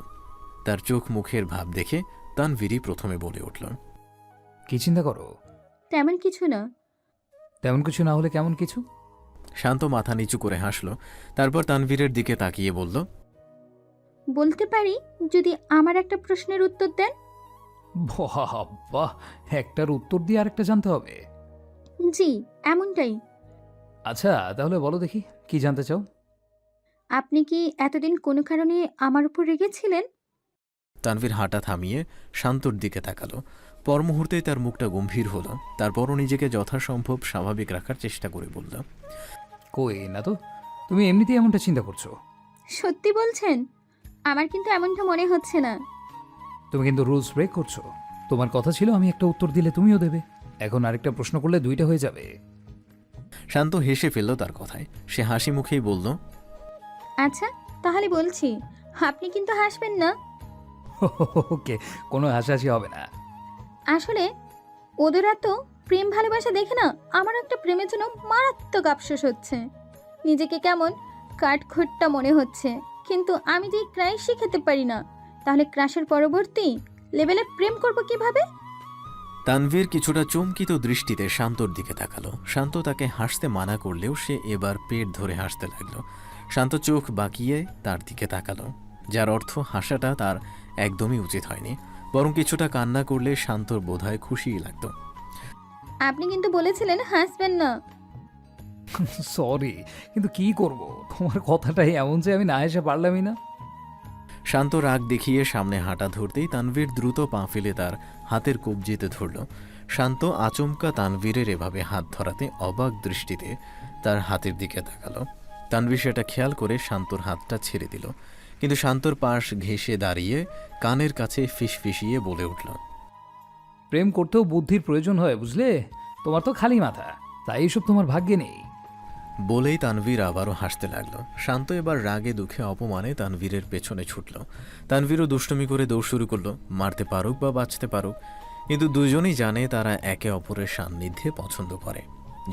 Speaker 2: তার চোখ মুখের ভাব দেখে তানভীরই প্রথমে বলে উঠল,
Speaker 5: কি চিন্তা করো?
Speaker 6: তেমন কিছু না।
Speaker 5: তেমন কিছু না হলে কেমন কিছু?
Speaker 2: শান্ত মাথা নিচু করে হাসল, তারপর তানভীরের দিকে তাকিয়ে বলল,
Speaker 6: বলতে পারি যদি আমার একটা প্রশ্নের উত্তর দেন।
Speaker 5: বাহ, একটার উত্তর দিয়ে আরেকটা জানতে হবে?
Speaker 6: জি, এমনটাই।
Speaker 5: আচ্ছা তাহলে বলো দেখি, কি জানতে চাও?
Speaker 6: আপনি কি এতদিন কোনো কারণে আমার উপর রেগেছিলেন?
Speaker 2: তানভীর হাঁটা থামিয়ে শান্তর দিকে তাকালো। পর মুহূর্তেই তার মুখটা গম্ভীর হলো। তারপরও নিজেকে যথাসম্ভব স্বাভাবিক রাখার চেষ্টা করে বলল,
Speaker 5: কই না তো, তুমি এমনিতেই এমনটা চিন্তা করছো।
Speaker 6: সত্যি বলছেন? আমার কিন্তু এমনটা মনে হচ্ছে না।
Speaker 5: তুমি কিন্তু রুলস ব্রেক করছো। তোমার কথা ছিল আমি একটা উত্তর দিলে তুমিও দেবে, এখন আরেকটা প্রশ্ন করলে দুইটা হয়ে যাবে।
Speaker 2: শান্ত হেসে ফেলল তার কথায়। সে হাসি মুখেই বলল,
Speaker 6: আচ্ছা তাহলে বলছি, আপনি কিন্তু হাসবেন না।
Speaker 5: ওকে, কোনো হাসাহাসি হবে না।
Speaker 6: আসলে ওদের এত প্রেম ভালোবাসা দেখে না আমার একটা প্রেমের জন্য মারাত্মক আফসোস হচ্ছে। নিজেকে কেমন কাঠখোট্টা মনে হচ্ছে, কিন্তু আমি যে ক্রাশ শিখাতে পারি না, তাহলে ক্রাশের পরবর্তী লেভেলে প্রেম করব কিভাবে?
Speaker 2: তানভীর কিছুটা চমকিত দৃষ্টিতে শান্তর দিকে তাকালো। শান্ত তাকে হাসতে মানা করলেও সে এবার পেট ধরে হাসতে লাগলো। শান্ত চোখ বাঁকিয়ে তার দিকে তাকালো, যার অর্থ হাসাটা তার একদমই উচিত হয়নি, বরং কিছুটা কান্না করলে শান্তর বোধহয় খুশিই লাগতো।
Speaker 6: আপনি কিন্তু বলেছিলেন হাসবেন না।
Speaker 5: সরি, কিন্তু কি করব, তোমার কথাটাই এমন যে আমি না এসে পারলামই না।
Speaker 2: শান্ত রাগ দেখিয়ে সামনে হাঁটা ধরতেই তানভীর দ্রুত পা ফেলে তার হাতের কবজিতে ধরল। শান্ত আচমকা তানভীরের এভাবে হাত ধরাতে অবাক দৃষ্টিতে তার হাতের দিকে তাকালো। তানভীর সেটা খেয়াল করে শান্তর হাতটা ছেড়ে দিল, কিন্তু শান্তর পাশ ঘেঁষে দাঁড়িয়ে কানের কাছে ফিসফিসিয়ে বলে উঠল,
Speaker 5: প্রেম করতেও বুদ্ধির প্রয়োজন হয় বুঝলে, তোমার তো খালি মাথা, তাই এসব তোমার ভাগ্যে নেই।
Speaker 2: বলেই তানভীর আবারও হাসতে লাগলো। শান্ত এবার রাগে দুঃখে অপমানে তানভীরের পেছনে ছুটল। তানভীরও দুষ্টুমি করে দৌড় শুরু করলো, মারতে পারুক বা বাঁচতে পারুক, কিন্তু দুজনেই জানে তারা একে অপরের সান্নিধ্যে পছন্দ করে।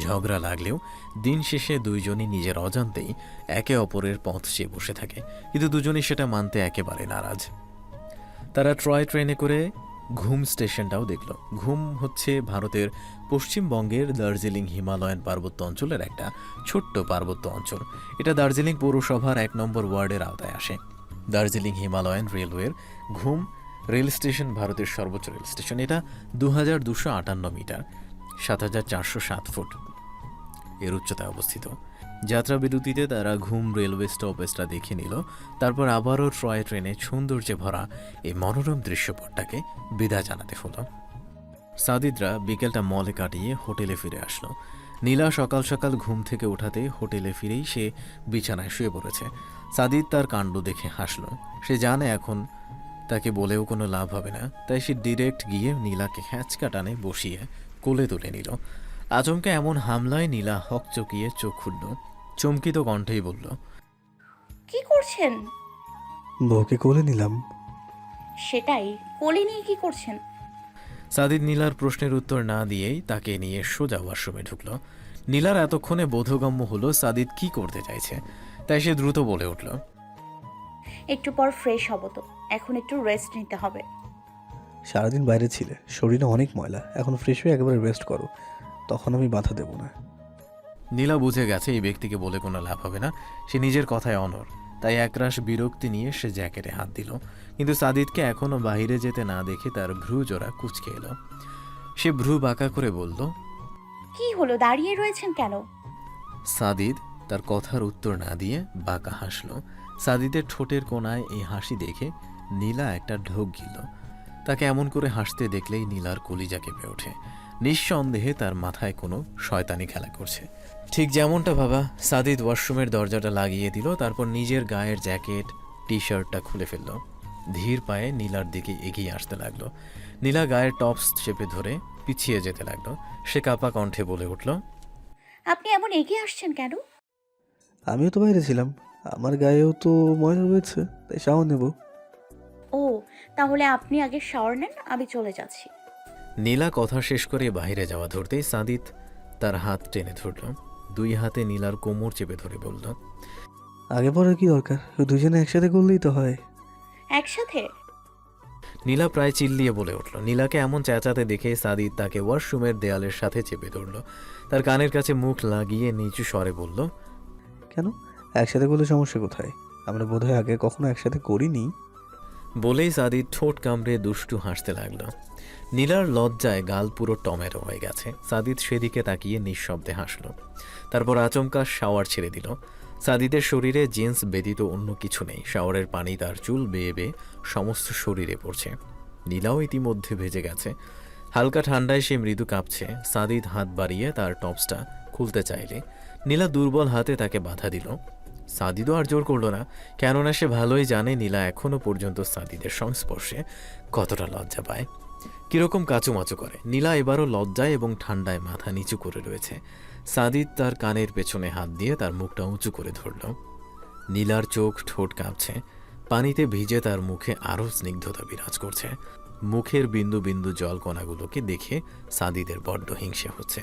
Speaker 2: ঝগড়া লাগলেও দিন শেষে দুইজনই নিজের অজান্তেই একে অপরের পথ চেয়ে বসে থাকে, কিন্তু দুজনই সেটা মানতে একেবারে নারাজ। তারা ট্রয় ট্রেনে করে ঘুম স্টেশনটাও দেখল। ঘুম হচ্ছে ভারতের পশ্চিমবঙ্গের দার্জিলিং হিমালয়ান পার্বত্য অঞ্চলের একটা ছোট্ট পার্বত্য অঞ্চল। এটা দার্জিলিং পৌরসভার 1 নম্বর ওয়ার্ডের আওতায় আসে। দার্জিলিং হিমালয়ান রেলওয়ের ঘুম রেল স্টেশন ভারতের সর্বোচ্চ রেল স্টেশন। এটা 2258 মিটার, 7407 ফুট এর উচ্চতায় অবস্থিত। যাত্রা বিরতিতে তারা ঘুম রেলওয়ে স্টপেজটা দেখে নিল, তারপর আবারও ট্রয় ট্রেনে সৌন্দর্যে ভরা এই মনোরম দৃশ্যপটটাকে বিদায় জানাতে হলো। সাদিদরা বিকেলটা মলে কাটিয়ে হোটেলে ফিরে আসলো। নীলা সকাল সকাল ঘুম থেকে ওঠাতে হোটেলে ফিরেই সে বিছানায় শুয়ে পড়েছে। সাদিদ তার কাণ্ড দেখে হাসলো। সে জানে এখন তাকে বলেও কোনো লাভ হবে না, তাই সে ডিরেক্ট গিয়ে নীলাকে হ্যাঁচকা টানে বসিয়ে কোলে তুলে নিল। আচমকা এমন হামলায় নীলা হকচকিয়ে চোখ খুলল, চমকিত কণ্ঠেই বলল,
Speaker 3: কি করছেন?
Speaker 1: বউকে কোলে নিলাম।
Speaker 3: সেটাই, কোলে নিয়ে কি করছেন?
Speaker 2: সাদিদ নীলার প্রশ্নের উত্তর না দিয়েই তাকে নিয়ে সোজা ওয়াশরুমে ঢুকল। নীলার এতক্ষণে বোধগম্য হলো সাদিদ কি করতে চাইছে, তাই সে দ্রুত বলে উঠল,
Speaker 3: একটু পর ফ্রেশ হব তো, এখন একটু রেস্ট নিতে হবে।
Speaker 1: সারাদিন বাইরে ছিলে, শরীরে অনেক ময়লা, এখন ফ্রেশ হয়ে একেবারে রেস্ট করো, তখন আমি বাধা দেবো না।
Speaker 2: নীলা বুঝে গেছে এই ব্যক্তিকে বলে কোনো লাভ হবে না, সে নিজের কথায় অনড়। তাই একরাশ বিরক্তি নিয়ে সে জ্যাকেটে হাত দিল, কিন্তু সাদিদকে এখনও বাইরে যেতে না দেখে তার ভ্রু জোড়া কুঁচকে এলো। সে ভ্রু বাঁকা করে বলল,
Speaker 3: কি হলো, দাঁড়িয়ে রয়েছেন কেন?
Speaker 2: সাদিদ তার কথার উত্তর না দিয়ে বাঁকা হাসল। সাদিদের ঠোঁটের কোণায় এই হাসি দেখে নীলা একটা ঢোক গিল। তাকে এমন করে হাসতে দেখলেই নীলার কলিজা কেঁপে ওঠে। নিঃসন্দেহে তার মাথায় কোনো শয়তানি খেলা করছে। ঠিক যেমনটা ভাবা, সাদিদ ওয়াশরুমের দরজাটা লাগিয়ে দিল, তারপর নিজের গায়ের জ্যাকেট টি শার্টটা খুলে ফেলল। ধীর পায়ে নীলার দিকে এগিয়ে আসতে লাগলো। নীলা গায়ের টপস চেপে ধরে পিছিয়ে যেতে লাগলো। সে কাপা কণ্ঠে বলে উঠল,
Speaker 3: আপনি এমন এগিয়ে আসছেন কেন?
Speaker 1: আমিও তো বাইরে ছিলাম, আমার গায়েও তো ময়লা রয়েছে, তাই শাওয়ার নেব।
Speaker 3: ও, তাহলে আপনি আগে শাওয়ার নেন, আমি চলে যাচ্ছি।
Speaker 2: নীলা কথা শেষ করে বাইরে যাওয়া ধরতেই সাদিদ তার হাত টেনে ধরল। দুই হাতে নীলার কোমর চেপে ধরে বলল,
Speaker 1: আগে পরে কি দরকার, দুজনে একসাথে করলেই তো হয়।
Speaker 3: একসাথে?
Speaker 2: নীলা প্রায় চিল্লিয়ে বলে উঠল। নীলাকে এমন চেঁচাতে দেখে সাদিদ তাকে ওয়াশরুমের দেয়ালের সাথে চেপে ধরল। তার কানের কাছে মুখ লাগিয়ে নিচু স্বরে বলল,
Speaker 1: কেন, একসাথে করলে সমস্যা কোথায়? আমরা বোধহয় আগে কখনো একসাথে করিনি।
Speaker 2: বলেই সাদিদ ঠোঁট কামড়ে দুষ্টু হাসতে লাগলো। নীলার লজ্জায় গাল পুরো টমেটো হয়ে গেছে। সাদিদ সেদিকে তাকিয়ে নিঃশব্দে হাসল। তারপর আচমকা শাওয়ার ছেড়ে দিল। সাদিদের শরীরে জিন্স ব্যতীত অন্য কিছু নেই। শাওয়ারের পানি তার চুল বেয়ে বেয়ে সমস্ত শরীরে পড়ছে। নীলাও ইতিমধ্যে ভেজে গেছে। হালকা ঠান্ডায় সে মৃদু কাঁপছে। সাদিদ হাত বাড়িয়ে তার টপসটা খুলতে চাইলে নীলা দুর্বল হাতে তাকে বাধা দিল। সাদিদও আর জোর করল না, কেননা সে ভালোই জানে নীলা এখনও পর্যন্ত সাদিদের সংস্পর্শে কতটা লজ্জা পায়, কিরকম কাচুমাচু করে। নীলা এবারও লজ্জায় এবং ঠান্ডায় মাথা নিচু করে রয়েছে। সাদিদ তার কানের পেছনে হাত দিয়ে তার মুখটা উঁচু করে ধরল। নীলার চোখ ঠোঁট কাঁপছে। পানিতে ভিজে তার মুখে আরও স্নিগ্ধতা বিরাজ করছে। মুখের বিন্দু বিন্দু জলকণাগুলোকে দেখে সাদিদের বড্ড হিংসে হচ্ছে।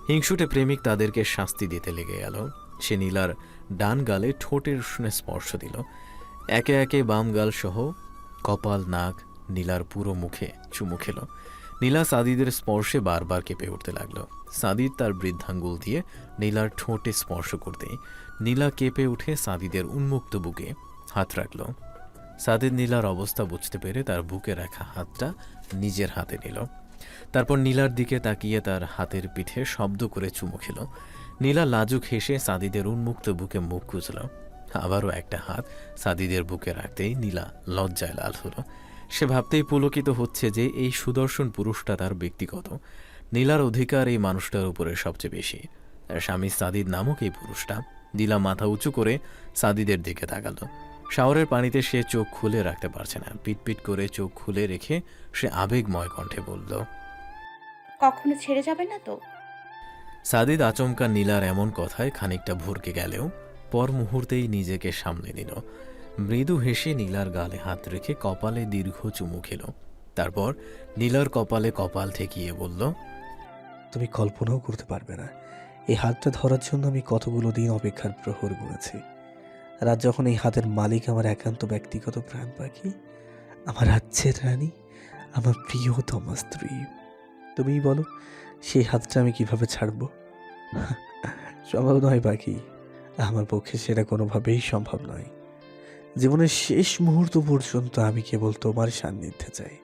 Speaker 2: হিংসুটে প্রেমিক তাদেরকে শাস্তি দিতে লেগে গেল। সে নীলার ডান গালে ঠোঁটের শুনে স্পর্শ দিল। একে একে বাম গাল সহ কপাল, নাক, নীলার পুরো মুখে চুমু খেল। নীলা সাদিদের স্পর্শে বারবার কেঁপে উঠতে লাগলো। সাদিদ তার বৃদ্ধাঙ্গুল দিয়ে নীলার ঠোঁটে স্পর্শ করতেই নীলা কেঁপে উঠে সাদিদের উন্মুক্ত বুকে হাত রাখল। সাদিদ নীলার অবস্থা বুঝতে পেরে তার বুকে রাখা হাতটা নিজের হাতে নিল। তারপর নীলার দিকে তাকিয়ে তার হাতের পিঠে শব্দ করে চুমু খেল। নীলা লাজুক হেসে সাদিদের উন্মুক্ত বুকে মুখ গুজল। আবারও একটা হাত সাদিদের বুকে রাখতেই নীলা লজ্জায় লাল হলো। সে ভাবতেই পুলকিত হচ্ছে যে এই সুদর্শন পুরুষটা তার ব্যক্তিগত। নীলার অধিকার এই মানুষটার উপরে সবচেয়ে বেশি। তার স্বামী সাদিদ নামক এই পুরুষটা। নীলা মাথা উঁচু করে সাদিদের দিকে তাকালো। শাওয়ারের পানিতে সে চোখ খুলে রাখতে পারছে না। পিটপিট করে চোখ খুলে রেখে সে আবেগময় কণ্ঠে বলল,
Speaker 3: কখনো ছেড়ে যাবেন না তো?
Speaker 2: সাদিদ আচমকা নীলার এমন কথায় খানিকটা ভরকে গেলেও পর মুহূর্তেই নিজেকে সামলে নিল। মৃদু হেসে নীলার গালে হাত রেখে কপালে দীর্ঘ চুমু খেল। তারপর নীলার কপালে কপাল ঠেকিয়ে বলল,
Speaker 1: তুমি কল্পনাও করতে পারবে না এই হাতটা ধরার জন্য আমি কতগুলো দিন অপেক্ষার প্রহর গুনেছি। রাত যখন এই হাতের মালিক আমার একান্ত ব্যক্তিগত প্রাণ পাখি, আমার রাজ্যের রানী, আমার প্রিয়তমা স্ত্রী, তুমিই বলো সেই হাতটা আমি কিভাবে ছাড়ব? সম্ভব নয় পাখি, আমার পক্ষে সেটা কোনোভাবেই সম্ভব নয়। জীবনের শেষ মুহূর্ত পর্যন্ত আমি কেবল তোমার সান্নিধ্যে চাই।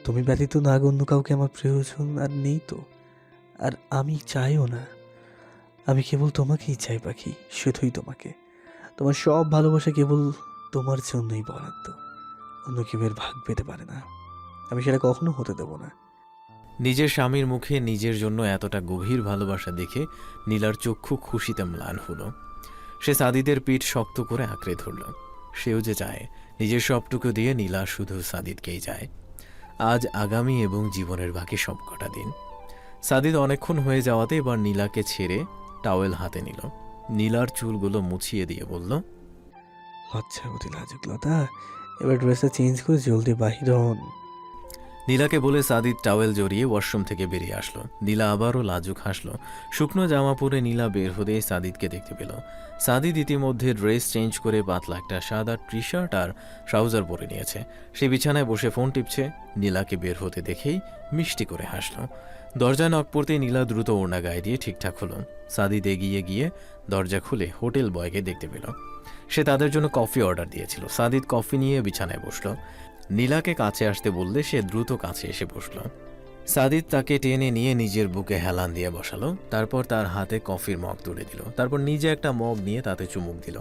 Speaker 1: তুমি ব্যতীত না অন্য কাউকে আমার প্রয়োজন আর নেই তো, আর আমি চাইও না। আমি কেবল তোমাকেই চাই পাখি, শুধুই তোমাকে। তোমার সব ভালোবাসা কেবল তোমার জন্যই বরাদ্দ, অন্য কেউ এর ভাগ পেতে পারে না। আমি সেটা কখনো হতে দেব না।
Speaker 2: নিজের স্বামীর মুখে নিজের জন্য এতটা গভীর ভালোবাসা দেখে নীলার চক্ষু খুশিতে ম্লান হলো। সে সাদিদের পিঠ শক্ত করে আঁকড়ে ধরল। সেও যে চায় নিজের সবটুকু দিয়ে নীলা শুধু সাদিদকেই চায়, আজ, আগামী এবং জীবনের বাকি সব কটা দিন। সাদিদ অনেকক্ষণ হয়ে যাওয়াতে এবার নীলাকে ছেড়ে টাওয়েল হাতে নিল। নীলার চুলগুলো মুছিয়ে দিয়ে বলল,
Speaker 1: লজ্জা অতি লাজুক লতা, এবার ড্রেসটা চেঞ্জ করে জলদি বাহির হন।
Speaker 2: নীলাকে বলে সাদিদ টাওয়েল জড়িয়ে ওয়াশরুম থেকে বেরিয়ে আসলো। নীলা আবারও লাজুক হাসলো। শুকনো জামা পরে নীলা বের হতেই সাদিদকে দেখতে পেল। সাদিদ ইতিমধ্যে ড্রেস চেঞ্জ করে পাতলা একটা সাদা টি শার্ট আর ট্রাউজার পরে নিয়েছে। সে বিছানায় বসে ফোন টিপছে। নীলাকে বের হতে দেখেই মিষ্টি করে হাসলো। দরজা নক পড়তেই নীলা দ্রুত ওড়না গায়ে দিয়ে ঠিকঠাক হলো। সাদিদ এগিয়ে গিয়ে দরজা খুলে হোটেল বয়কে দেখতে পেল। সে তাদের জন্য কফি অর্ডার দিয়েছিল। সাদিদ কফি নিয়ে বিছানায় বসলো। নীলাকে কাছে আসতে বললে সে দ্রুত কাছে এসে বসল। সাদিদ তাকে টেনে নিয়ে নিজের বুকে হেলান দিয়ে বসালো। তারপর তার হাতে কফির মগ তুলে দিল। তারপর নিজে একটা মগ নিয়ে তাতে চুমুক দিল।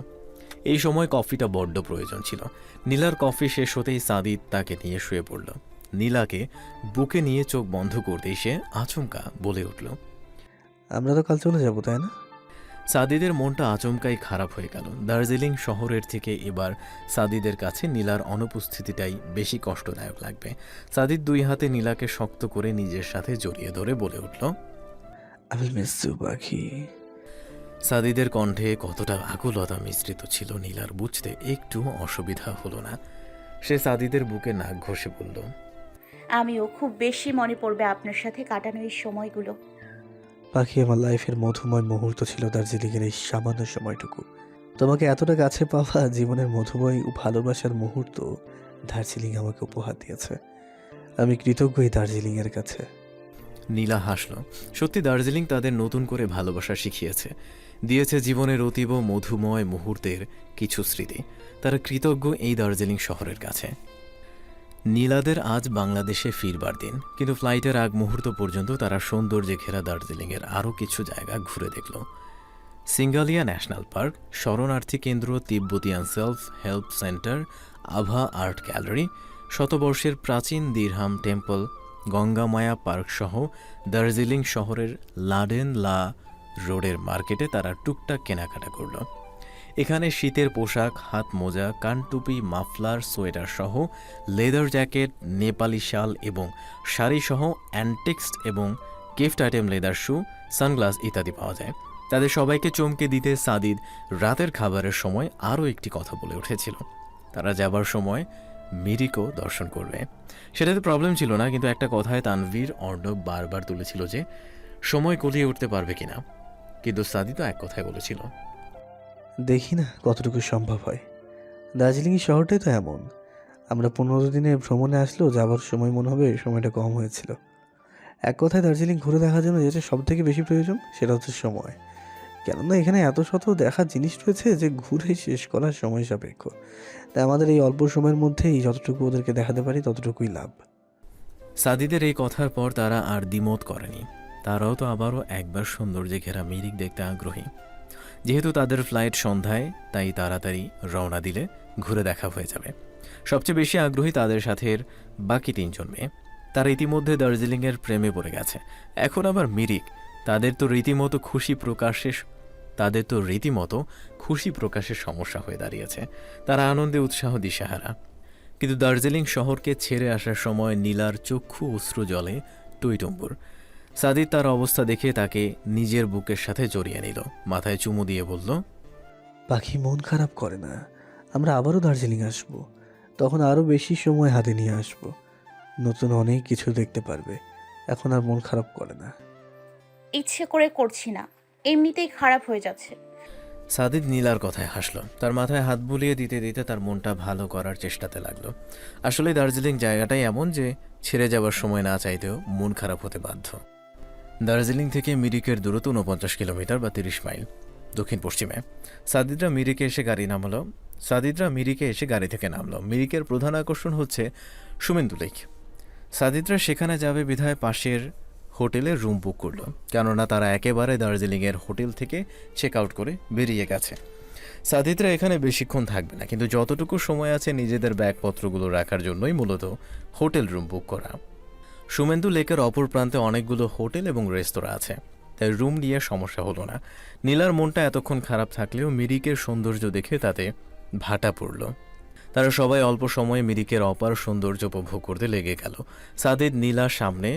Speaker 2: এই সময় কফিটা বড্ড প্রয়োজন ছিল। নীলার কফি শেষ হতেই সাদিদ তাকে নিয়ে শুয়ে পড়ল। নীলাকে বুকে নিয়ে চোখ বন্ধ করতেই সে আচমকা বলে উঠল,
Speaker 1: আমরা তো কাল চলে যাবো, তাই না?
Speaker 2: সাদিদের মনটা আচমকাই খারাপ হয়ে গেল। দার্জিলিং শহরের থেকে এবার সাদিদের কাছে নীলার অনুপস্থিতিটাই বেশি কষ্টদায়ক লাগবে। সাদিদ দুই হাতে নীলাকে শক্ত করে নিজের সাথে জড়িয়ে ধরে বলে উঠল,
Speaker 1: আই উইল মিস ইউ পাখি।
Speaker 2: সাদিদের কণ্ঠে কতটা আকুলতা মিশ্রিত ছিল নীলার বুঝতে একটু অসুবিধা হলো না। সে সাদিদের বুকে নাক ঘষে বলল,
Speaker 3: আমিও খুব বেশি মনে পড়বে আপনার সাথে কাটানো এই সময়গুলো।
Speaker 1: পাখি, আমার লাইফের মধুময় মুহূর্ত ছিল দার্জিলিংয়ের এই সামান্য সময়টুকু। তোমাকে এতটা কাছে পাওয়া জীবনের মধুময় ও ভালোবাসার মুহূর্ত দার্জিলিং আমাকে উপহার দিয়েছে। আমি কৃতজ্ঞ এই দার্জিলিংয়ের কাছে।
Speaker 2: নীলা হাসল। সত্যি দার্জিলিং তাদের নতুন করে ভালোবাসা শিখিয়েছে, দিয়েছে জীবনের অতীব মধুময় মুহূর্তের কিছু স্মৃতি। তারা কৃতজ্ঞ এই দার্জিলিং শহরের কাছে। নীলাদের আজ বাংলাদেশে ফিরবার দিন, কিন্তু ফ্লাইটের আগ মুহূর্ত পর্যন্ত তারা সৌন্দর্যে ঘেরা দার্জিলিংয়ের আরও কিছু জায়গা ঘুরে দেখল। সিঙ্গালিয়া ন্যাশনাল পার্ক, শরণার্থী কেন্দ্র, তিব্বতিয়ান সেলফ হেল্প সেন্টার, আভা আর্ট গ্যালারি, শতবর্ষের প্রাচীন দিরহাম টেম্পল, গঙ্গামায়া পার্ক সহ দার্জিলিং শহরের লাডেন লা রোডের মার্কেটে তারা টুকটাক কেনাকাটা করল। এখানে শীতের পোশাক, হাত মোজা, কানটুপি, মাফলার, সোয়েটার সহ লেদার জ্যাকেট, নেপালি শাল এবং শাড়ি সহ অ্যান্টিক্স এবং গিফট আইটেম, লেদার শু, সানগ্লাস ইত্যাদি পাওয়া যায়। তাদের সবাইকে চমকে দিতে সাদিদ রাতের খাবারের সময় আরও একটি কথা বলে উঠেছিল, তারা যাবার সময় মিরিকও দর্শন করবে। সেটাতে প্রবলেম ছিল না, কিন্তু একটা কথায় তানভীর অর্ণব বারবার তুলেছিল যে সময় কলিয়ে উঠতে পারবে কিনা। কিন্তু সাদিদও এক কথায় বলেছিল,
Speaker 1: দেখি না কতটুকু সম্ভব হয়। দার্জিলিং শহরটাই তো এমন। আমরা 15 দিনের ভ্রমণে আসলেও যাবার সময় মনে হবে সময়টা কম হয়েছিল। এক কথায় দার্জিলিং ঘুরে দেখার জন্য যেটা সব থেকে বেশি প্রয়োজন সেটা হচ্ছে সময়। কেননা এখানে এত শত দেখার জিনিস রয়েছে যে ঘুরে শেষ করার সময় সাপেক্ষ। তাই আমাদের এই অল্প সময়ের মধ্যেই যতটুকু ওদেরকে দেখাতে পারি ততটুকুই লাভ।
Speaker 2: সাদিদের এই কথার পর তারা আর দ্বিমত করেনি। তারাও তো আবারও একবার সৌন্দর্যে ঘেরা মিরিক দেখতে আগ্রহী। যেহেতু তাদের ফ্লাইট সন্ধ্যায়, তাই তাড়াতাড়ি রওনা দিলে ঘুরে দেখা হয়ে যাবে। সবচেয়ে বেশি আগ্রহী তাদের সাথে বাকি 3 জন মেয়ে। তারা ইতিমধ্যে দার্জিলিংয়ের প্রেমে পড়ে গেছে। এখন আবার মিরিক। তাদের তো রীতিমতো খুশি প্রকাশের সমস্যা হয়ে দাঁড়িয়েছে। তারা আনন্দে উৎসাহ দিশাহারা। কিন্তু দার্জিলিং শহরকে ছেড়ে আসার সময় নীলার চক্ষু অশ্রু জলে টইটম্বুর। সাদিদ তার অবস্থা দেখে তাকে নিজের বুকের সাথে জড়িয়ে নিল, মাথায় চুমু দিয়ে বলল,
Speaker 1: পাখি, মন খারাপ করে না। আমরা আবারও দার্জিলিং আসব। তখন আরও বেশি সময় হাতে নিয়ে আসব। নতুন অনেক কিছু দেখতে পারবে। এখন আর মন খারাপ করে না।
Speaker 3: ইচ্ছে করে করছি না, এমনিতেই খারাপ হয়ে যাচ্ছে।
Speaker 2: সাদিদ নীলার কথায় হাসল। তার মাথায় হাত বুলিয়ে দিতে দিতে তার মনটা ভালো করার চেষ্টাতে লাগলো। আসলে দার্জিলিং জায়গাটাই এমন যে ছেড়ে যাবার সময় না চাইতেও মন খারাপ হতে বাধ্য। দার্জিলিং থেকে মিরিকের দূরত্ব 49 কিলোমিটার বা 30 মাইল দক্ষিণ পশ্চিমে। সাদিদরা মিরিকে এসে গাড়ি থেকে নামলো। মিরিকের প্রধান আকর্ষণ হচ্ছে সুমেন্দু লেক। সাদিদরা সেখানে যাবে বিধায় পাশের হোটেলে রুম বুক করলো, কেননা তারা একেবারে দার্জিলিংয়ের হোটেল থেকে চেক আউট করে বেরিয়ে গেছে। সাদিদরা এখানে বেশিক্ষণ থাকবে না, কিন্তু যতটুকু সময় আছে নিজেদের ব্যাগপত্রগুলো রাখার জন্যই মূলত হোটেল রুম বুক করা। সুমেন্দু লেকের অপর প্রান্তে অনেকগুলো হোটেল এবং রেস্তোরাঁ আছে, তাই রুম নিয়ে সমস্যা হলো না। নীলার মনটা এতক্ষণ খারাপ থাকলেও মিরিকের সৌন্দর্য দেখে তাতে ভাটা পড়ল। তারা সবাই অল্প সময়ে মিরিকের অপার সৌন্দর্য উপভোগ করতে লেগে গেল। সাদিদ নীলার সামনে,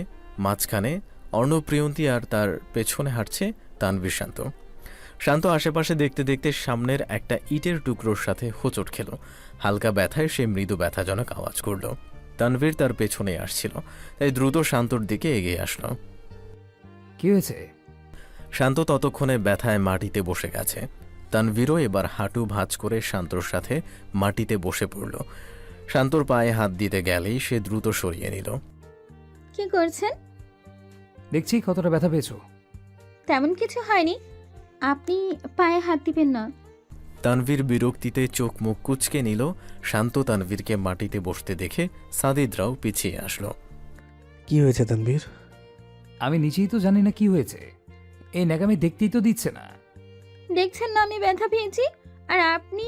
Speaker 2: মাঝখানে অর্ণব প্রিয়ন্তী, আর তার পেছনে হাঁটছে তানভীর শান্ত। আশেপাশে দেখতে দেখতে সামনের একটা ইটের টুকরোর সাথে হোঁচট খেল। হালকা ব্যথায় সে মৃদু ব্যথাজনক আওয়াজ করল। তানভীর তার পেছনে আসছিল, তাই দ্রুত শান্তর দিকে এগিয়ে আসলো।
Speaker 5: কি হয়েছে?
Speaker 2: শান্ত ততক্ষণে ব্যথায় মাটিতে বসে গেছে। তানভীরও এবার হাঁটু ভাঁজ করে শান্তর সাথে মাটিতে বসে পড়ল। শান্তর পায়ে হাত দিতে গেলেই সে দ্রুত সরিয়ে নিল।
Speaker 6: কি করছেন?
Speaker 5: দেখছি কতটা ব্যথা পেয়েছো।
Speaker 6: তেমন কিছু হয়নি, আপনি পায়ে হাত দিবেন না।
Speaker 2: তানভীর বিরক্তিতে চোখ মুখ কুঁচকে নিল। শান্ত তানভীরকে মাটিতে বসতে দেখে সাদিদরাও পিছিয়ে আসলো।
Speaker 1: কি হয়েছে তানভীর?
Speaker 5: আমি নিজেই তো জানি না কি হয়েছে। এই ন্যাকামি দেখতেই তো দিচ্ছে না।
Speaker 6: দেখছেন না আমি ব্যথা পেয়েছি, আর আপনি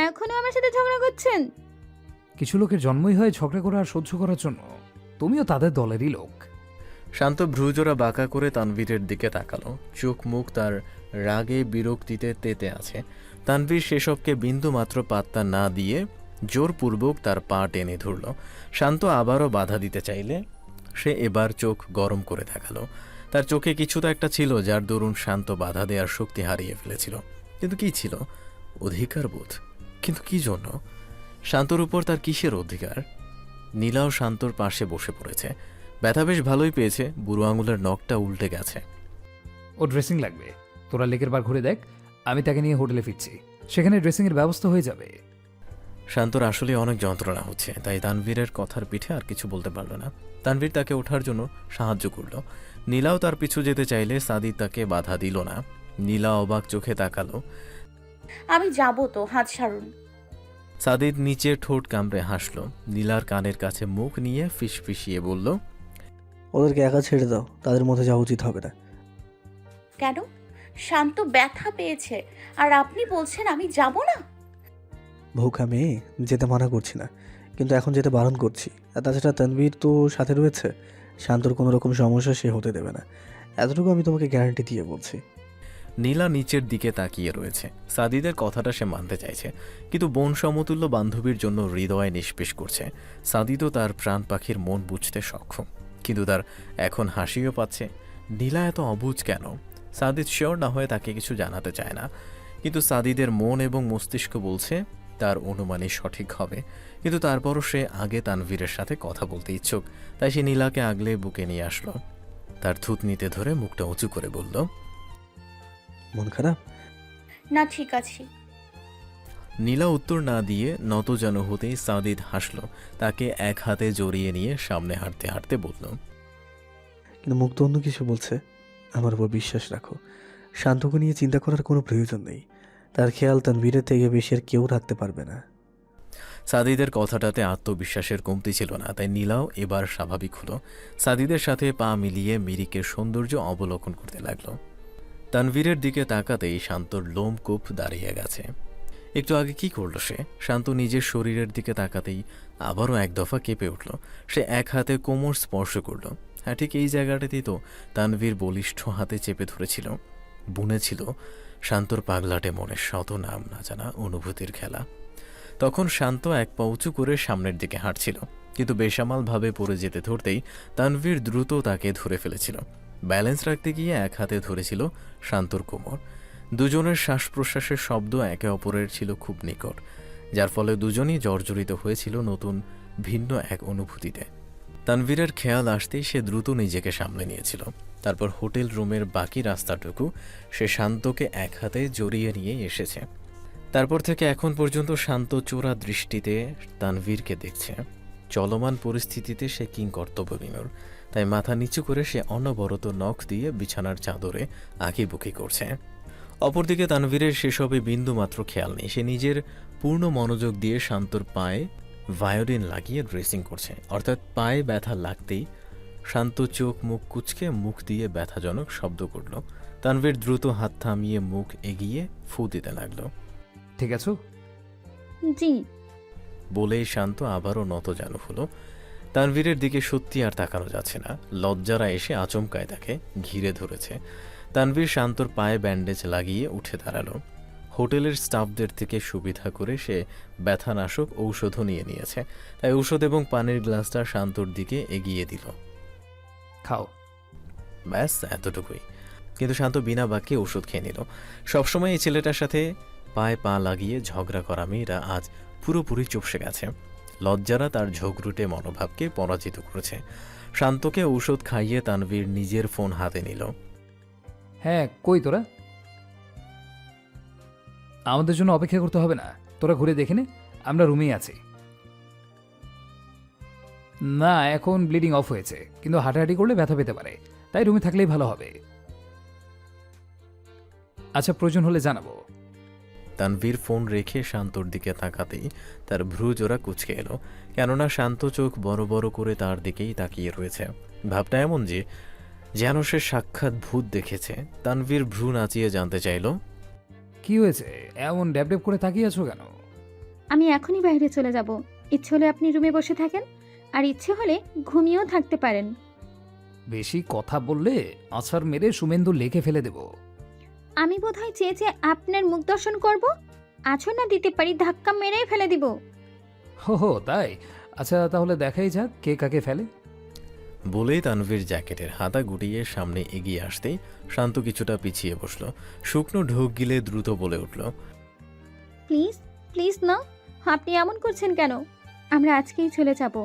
Speaker 6: এখনো আমার সাথে ঝগড়া করছেন?
Speaker 5: কিছু লোকের জন্মই হয় ঝগড়া করা আর সহ্য করার জন্য। তুমিও তাদের দলেরই লোক।
Speaker 2: শান্ত ভ্রুজোড়া বাঁকা করে তানভীরের দিকে তাকালো। চোখ মুখ তার রাগে বিরক্তিতে তেতে আছে। তানভীর সেসবকে বিন্দুমাত্র পাত্তা না দিয়ে জোরপূর্বক তার পা টেনে ধরল। শান্ত আবারও বাধা দিতে চাইলে সে এবার চোখ গরম করে দেখালো। তার চোখে কিছু তো একটা ছিল যার দরুন শান্ত বাধা দেওয়ার শক্তি হারিয়ে ফেলেছিল। কিন্তু কি ছিল? অধিকার বোধ। কিন্তু কি জন্য? শান্তর উপর তার কিসের অধিকার? নীলাও শান্তর পাশে বসে পড়েছে। ব্যথা বেশ ভালোই পেয়েছে, বুড়ো আঙুলের নখটা উল্টে গেছে।
Speaker 5: ও ড্রেসিং লাগবে, তোরা লেকের বার ঘুরে দেখ। আমি তাকে নিয়ে হোটেলে ফিরছি, সেখানে ড্রেসিংয়ের ব্যবস্থা হয়ে যাবে।
Speaker 2: শান্তর আসলে অনেক যন্ত্রণা হচ্ছে, তাই তানভীরের কথার পিঠে আর কিছু বলতে পারল না। তানভীর তাকে ওঠার জন্য সাহায্য করল। নীলাও তার পিছু যেতে চাইলে সাদিদ তাকে বাধা দিল না। নীলা অবাক চোখে তাকালো।
Speaker 3: আমি যাব তো, হাত ছাড়ুন।
Speaker 2: সাদিদ নিচে ঠোঁট কামড়ে হাসল। নীলার কানের কাছে মুখ নিয়ে ফিসফিসিয়ে বলল,
Speaker 1: ওদেরকে একা ছেড়ে দাও, তাদের মধ্যে যাওয়া উচিত হবে না।
Speaker 3: কেন? শান্ত ব্যথা পেয়েছে আর আপনি বলছেন আমি যাব না?
Speaker 1: ভৌকা মেয়ে, যেতে মানা করছি না, কিন্তু এখন যেতে বারণ করছি। আর তাছাড়া তানভীর তো সাথে রয়েছে, শান্তর কোনো রকম সমস্যা সে হতে দেবে না, এতটুকু আমি তোমাকে গ্যারান্টি দিয়ে বলছি।
Speaker 2: নীলা নিচের দিকে তাকিয়ে রয়েছে। সাদিদের কথাটা সে মানতে চাইছে, কিন্তু বোন সমতুল্য বান্ধবীর জন্য হৃদয় নিষ্পেষ করছে। সাদিদও তার প্রাণ পাখির মন বুঝতে সক্ষম, কিন্তু তার এখন হাসিও পাচ্ছে। নীলা এত অবুঝ কেন? সাদিদ শিওর না হয়ে তাকে কিছু জানাতে চায় না, কিন্তু সাদিদের মন এবং মস্তিষ্ক বলছে তার অনুমানই সঠিক হবে। কিন্তু তারপরও সে আগে তানভীরের সাথে কথা বলতে ইচ্ছুক, তাই সে নীলাকে আগলে বুকে নিয়ে আসলো। তার থুতনিতে ধরে মুখটা উঁচু করে বলল,
Speaker 1: মন খারাপ?
Speaker 3: না, ঠিক আছি।
Speaker 2: নীলা উত্তর না দিয়ে নত যেন হতেই সাদিদ হাসল। তাকে এক হাতে জড়িয়ে নিয়ে সামনে হাঁটতে হাঁটতে বলল,
Speaker 1: কিন্তু মুখ তো অন্য কিছু বলছে। আমার উপর বিশ্বাস রাখো, শান্তকে নিয়ে চিন্তা করার কোনো প্রয়োজন নেই। তার খেয়াল তানভীরের থেকে বেশি আর কেউ রাখতে পারবে না।
Speaker 2: সাদিদের কথাটাতে আত্মবিশ্বাসের কমতি ছিল না, তাই নীলাও এবার স্বাভাবিক হলো। সাদিদের সাথে পা মিলিয়ে মিরিকের সৌন্দর্য অবলোকন করতে লাগলো। তানভীরের দিকে তাকাতেই শান্তর লোমকূপ দাঁড়িয়ে গেছে। একটু আগে কি করলো সে? শান্ত নিজের শরীরের দিকে তাকাতেই আবারও এক দফা কেঁপে উঠল। সে এক হাতে কোমর স্পর্শ করল। হ্যাঁ, ঠিক এই জায়গাটাতেই তো তানভীর বলিষ্ঠ হাতে চেপে ধরেছিল, বুনেছিল শান্তর পাগলাটে মনের শত নাম না জানা অনুভূতির খেলা। তখন শান্ত এক পা উঁচু করে সামনের দিকে হাঁটছিল, কিন্তু বেসামালভাবে পড়ে যেতে ধরতেই তানভীর দ্রুত তাকে ধরে ফেলেছিল। ব্যালেন্স রাখতে গিয়ে এক হাতে ধরেছিল শান্তর কোমর। দুজনের শ্বাস প্রশ্বাসের শব্দ একে অপরের ছিল খুব নিকট, যার ফলে দুজনই জর্জরিত হয়েছিল নতুন ভিন্ন এক অনুভূতিতে। তানভীরের খেয়াল আসতেই সে দ্রুত নিজেকে সামলে নিয়েছিল। তারপর হোটেল রুমের বাকি রাস্তাটুকু সে শান্তকে এক হাতে জড়িয়ে নিয়ে এসেছে। তারপর থেকে এখন পর্যন্ত শান্ত চোরা দৃষ্টিতে তানভীরকে দেখছে। চলমান পরিস্থিতিতে সে কিংকর্তব্যবিমূঢ়, তাই মাথা নিচু করে সে অনবরত নখ দিয়ে বিছানার চাদরে আঁকিবুকি করছে। অপরদিকে তানভীরের সেসবে বিন্দুমাত্র খেয়াল নেই। সে নিজের পূর্ণ মনোযোগ দিয়ে শান্তর পায়ে ভায়োলিন লাগিয়ে ড্রেসিং করছে। অর্থাৎ পায়ে ব্যথা লাগতেই শান্ত চোখ মুখ কুঁচকে মুখ দিয়ে ব্যথাজনক শব্দ করল। তানভীর দ্রুত হাত থামিয়ে মুখ এগিয়ে ফু দিতে লাগল।
Speaker 5: ঠিক আছো?
Speaker 6: জি।
Speaker 2: বলেই শান্ত আবারও নতজানু হলো। তানভীরের দিকে সত্যি আর তাকানো যাচ্ছে না। লজ্জারা এসে আচমকায় তাকে ঘিরে ধরেছে। তানভীর শান্তর পায়ে ব্যান্ডেজ লাগিয়ে উঠে দাঁড়ালো। হোটেলের স্টাফদের থেকে সুবিধা করে সে ব্যথানাশক ঔষধও নিয়ে নিয়েছে, তাই ঔষধ এবং পানির গ্লাসটা শান্তর দিকে এগিয়ে দিল।
Speaker 5: খাও।
Speaker 2: ব্যাস, এতটুকুই। কিন্তু শান্ত বিনা বাক্যে ওষুধ খেয়ে নিল। সবসময় এই ছেলেটার সাথে পায়ে পা লাগিয়ে ঝগড়া করা মেয়েরা আজ পুরোপুরি চুপসে গেছে। লজ্জারা তার ঝগড়ুটে মনোভাবকে পরাজিত করেছে। শান্তকে ঔষধ খাইয়ে তানভীর নিজের ফোন হাতে নিল।
Speaker 5: হ্যাঁ, কই তোরা? আমাদের জন্য অপেক্ষা করতে হবে না, তোরা ঘুরে দেখে নে, আমরা রুমেই আছি। না, এখন ব্লিডিং অফ হয়েছে, কিন্তু হাঁটাহাঁটি করলে ব্যথা পেতে পারে, তাই রুমে থাকলেই ভালো হবে। আচ্ছা, প্রয়োজন হলে জানাবো।
Speaker 2: তানভীর ফোন রেখে শান্তর দিকে তাকাতেই তার ভ্রু জোড়া কুঁচকে এলো, কেননা শান্ত চোখ বড় বড় করে তার দিকেই তাকিয়ে রয়েছে। ভাবটা এমন যে যেন সে সাক্ষাৎ ভূত দেখেছে। তানভীর ভ্রু নাচিয়ে জানতে চাইল,
Speaker 5: কি হয়েছে, এমন ড্যাব ড্যাব করে তাকিয়ে আছো কেন?
Speaker 6: আমি এখনই বাইরে চলে যাব। ইচ্ছে হলে আপনি রুমে বসে থাকেন, আর ইচ্ছে হলে ঘুমিয়েও থাকতে পারেন।
Speaker 5: বেশি কথা বললে আছাড় মেরে সুমেন্দু লেখে ফেলে দেব।
Speaker 6: আমি বোধহয় চেয়ে আপনার মুখ দর্শন করব। আছর না দিতে পারি, ধাক্কা মেরেই ফেলে দিব।
Speaker 5: হো তাই? আচ্ছা, তাহলে দেখাই যাক কে কাকে ফেলে।
Speaker 2: বলেই তানভীর জ্যাকেটের হাতা গুটিয়ে সামনে এগিয়ে আসতেই শান্ত কিছুটা পিছিয়ে বসল। শুকনো ঢোক গিলে দ্রুত বলে উঠল,
Speaker 6: প্লিজ প্লিজ না, আপনি এমন করছেন কেন? আমরা আজকেই চলে যাব,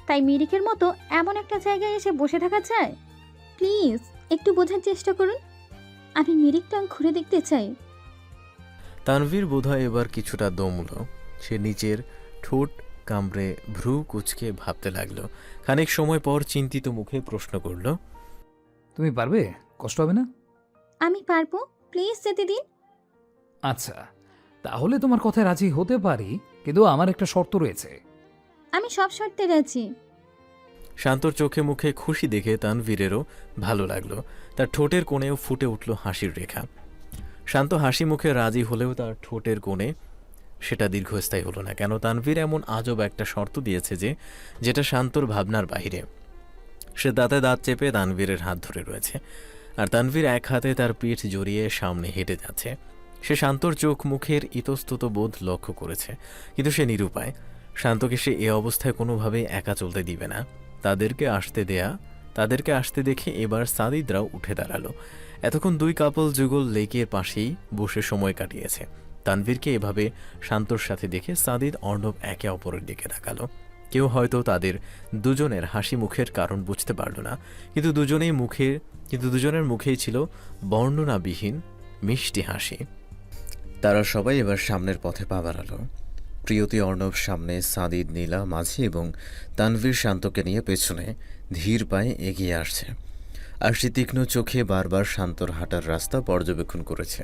Speaker 6: তাই মিরিকের মতো এমন একটা জায়গায় এসে বসে থাকা যায়? প্লিজ একটু বোঝার চেষ্টা করুন, আমি মিরিকটা ঘুরে দেখতে চাই।
Speaker 2: তানভীর বোধহয় এবার কিছুটা দমল। সে নিচের ঠোঁট কামড়ে ভ্রু কুচকে ভাবতে লাগলো। খানিক সময় পর চিন্তিত মুখে প্রশ্ন করল,
Speaker 5: তুমি পারবে? কষ্ট হবে না?
Speaker 6: আমি পারবো, প্লিজ যেতে দিন।
Speaker 5: আচ্ছা, তাহলে তোমার কথায় রাজি হতে পারি, কিন্তু আমার একটা শর্ত রয়েছে।
Speaker 6: আমি সব শর্তে রাজি।
Speaker 2: শান্তর চোখে মুখে খুশি দেখে তানভীরেরও ভালো লাগলো। তার ঠোঁটের কোণেও ফুটে উঠল হাসির রেখা। শান্ত হাসি মুখে রাজি হলেও তার ঠোঁটের কোণে সেটা দীর্ঘস্থায়ী হলো না। কেন তানভীর এমন আজব একটা শর্ত দিয়েছে যেটা শান্তর ভাবনার বাইরে। সে দাঁতে দাঁত চেপে তানভীরের হাত ধরে রয়েছে, আর তানভীর এক হাতে তার পিঠ জড়িয়ে সামনে হেঁটে যাচ্ছে। সে শান্তর চোখ মুখের ইতস্তত বোধ লক্ষ্য করেছে, কিন্তু সে নিরুপায়। শান্তকে সে এ অবস্থায় কোনোভাবেই একা চলতে দিবে না। তাদেরকে আসতে দেখে এবার সাদিদরাও উঠে দাঁড়ালো। এতক্ষণ দুই কাপল যুগল লেকের পাশেই বসে সময় কাটিয়েছে। তানভীরকে এভাবে শান্তর সাথে দেখে সাদিদ অর্ণব একে অপরের দিকে তাকালো। কেউ হয়তো তাদের দুজনের হাসি মুখের কারণ বুঝতে পারল না, কিন্তু দুজনের মুখেই ছিল বর্ণনাবিহীন মিষ্টি হাসি। তারা সবাই এবার সামনের পথে পা বাড়ালো। প্রিয়তি অর্ণব সামনে, সাদিদ নীলা মাঝে এবং তানভীর শান্তকে নিয়ে পেছনে ধীর পায়ে এগিয়ে আসছে। আর সে তীক্ষ্ণ চোখে বারবার শান্তর হাঁটার রাস্তা পর্যবেক্ষণ করেছে।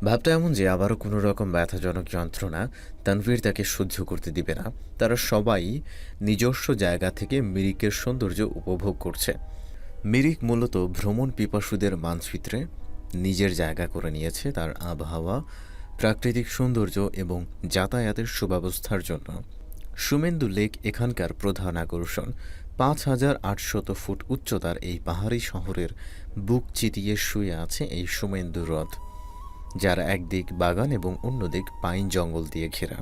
Speaker 2: ভাবটা এমন যে আবারও কোনো রকম ব্যথাজনক যন্ত্রণা তানভীর তাকে সহ্য করতে দিবে না। তারা সবাই নিজস্ব জায়গা থেকে মিরিকের সৌন্দর্য উপভোগ করছে। মিরিক মূলত ভ্রমণ পিপাসুদের মানচিত্রে নিজের জায়গা করে নিয়েছে তার আবহাওয়া, প্রাকৃতিক সৌন্দর্য এবং যাতায়াতের সুব্যবস্থার জন্য। সুমেন্দু লেক এখানকার প্রধান আকর্ষণ। 5800 ফুট উচ্চতার এই পাহাড়ি শহরের বুক চিতিয়ে শুয়ে আছে এই সুমেন্দু হ্রদ, যার একদিক বাগান এবং অন্যদিক পাইন জঙ্গল দিয়ে ঘেরা।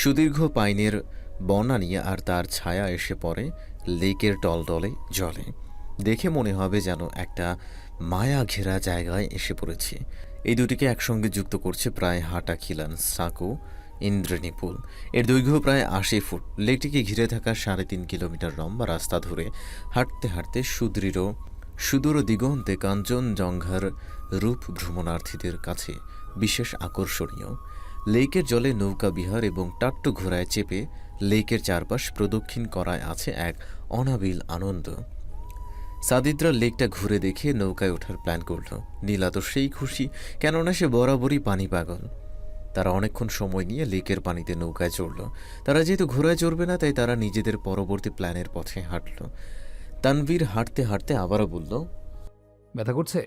Speaker 2: সুদীর্ঘ পাইনের বনানী আর তার ছায়া এসে পড়ে লেকের টলটলে জলে। দেখে মনে হবে যেন একটা মায়া ঘেরা জায়গায় এসে পড়েছি। এই দুটিকে একসঙ্গে যুক্ত করছে প্রায় হাঁটা খিলান সাঁকো ইন্দ্রাণী পুল। এর দৈর্ঘ্য প্রায় 80 ফুট। লেকটিকে ঘিরে থাকা 3.5 কিলোমিটার লম্বা রাস্তা ধরে হাঁটতে হাঁটতে সুদূর দিগন্তে কাঞ্চনজঙ্ঘার রূপ ভ্রমণার্থীদের কাছে বিশেষ আকর্ষণীয়। লেকের জলে নৌকা বিহার এবং টাট্টু ঘোড়ায় চেপে লেকের চারপাশ প্রদক্ষিণ করায় আছে এক অনাবিল আনন্দ। সাদিদরা লেকটা ঘুরে দেখে নৌকায় ওঠার প্ল্যান করল। নীলা তো সেই খুশি, কেননা সে বরাবরই পানি পাগল। তারা অনেকক্ষণ সময় নিয়ে লেকের পানিতে নৌকায় চড়ল। তারা যেহেতু ঘোড়ায় চড়বে না, তাই তারা নিজেদের পরবর্তী প্ল্যানের পথে হাঁটল। তানভীর হাঁটতে হাঁটতে আবারও বলল,
Speaker 5: ব্যথা করছে?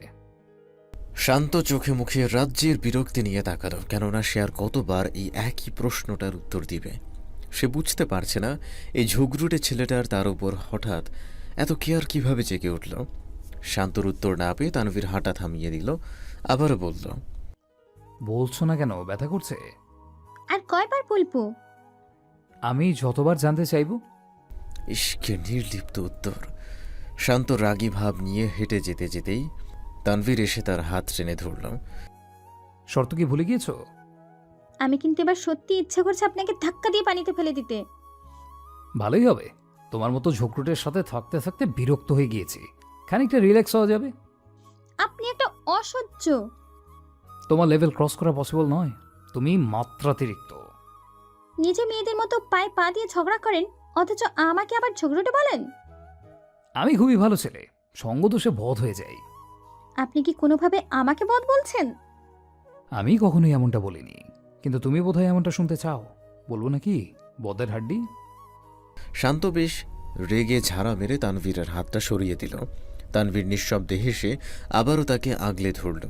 Speaker 2: শান্ত চোখে মুখে রাজ্যের বিরক্তি নিয়ে তাকালো, কেননা সে আর কতবার এই একই প্রশ্নটার উত্তর দিবে। সে বুঝতে পারছে না এই ঝগড়ুটে ছেলেটার তার উপর হঠাৎ এত কেয়ার কিভাবে জেগে উঠল। শান্তর উত্তর না পেয়ে তানভীর হাঁটা থামিয়ে দিল, আবারও বলল,
Speaker 5: বলছো না কেন, ব্যথা করছে?
Speaker 6: আর কয়বার বলবো?
Speaker 5: আমি যতবার জানতে চাইবো।
Speaker 2: ইশকে নির্লিপ্ত উত্তর। শান্ত রাগী ভাব নিয়ে হেঁটে যেতে যেতেই তানভীর এসে তার হাত টেনে ধরল।
Speaker 5: শর্ত কি ভুলে গিয়েছো?
Speaker 6: আমি কিন্তু এবার সত্যি ইচ্ছা করছে আপনাকে ধাক্কা দিয়ে পানিতে ফেলে দিতে।
Speaker 5: ভালোই হবে। তোমার মতো ঝোঁকরুটের সাথে থাকতে থাকতে বিরক্ত হয়ে গিয়েছি। খানিকটা রিল্যাক্স হওয়া যাবে।
Speaker 6: আপনি একটা অসহ্য।
Speaker 5: তোমার লেভেল ক্রস করা পসিবল নয়। তুমি মাত্রাতিরিক্ত।
Speaker 6: নিজে মেয়েদের মতো পায়ে পা দিয়ে ঝগড়া করেন, অথচ আমাকে আবার ঝগড়ুটে বলেন।
Speaker 5: আমি খুবই ভালো ছেলে, সঙ্গদোষে বধ হয়ে যাই।
Speaker 6: আপনি কি কোনোভাবে আমাকে বদ বলছেন?
Speaker 5: আমি কখনোই এমনটা বলিনি, কিন্তু তুমি বোধহয় এমনটা শুনতে চাও। বলবো নাকি বদের হাড্ডি?
Speaker 2: শান্ত বেশ রেগে ঝাড়া মেরে তানভীরের হাতটা সরিয়ে দিল। তানভীর নিঃশব্দে হেসে আবারও তাকে আগলে ধরল।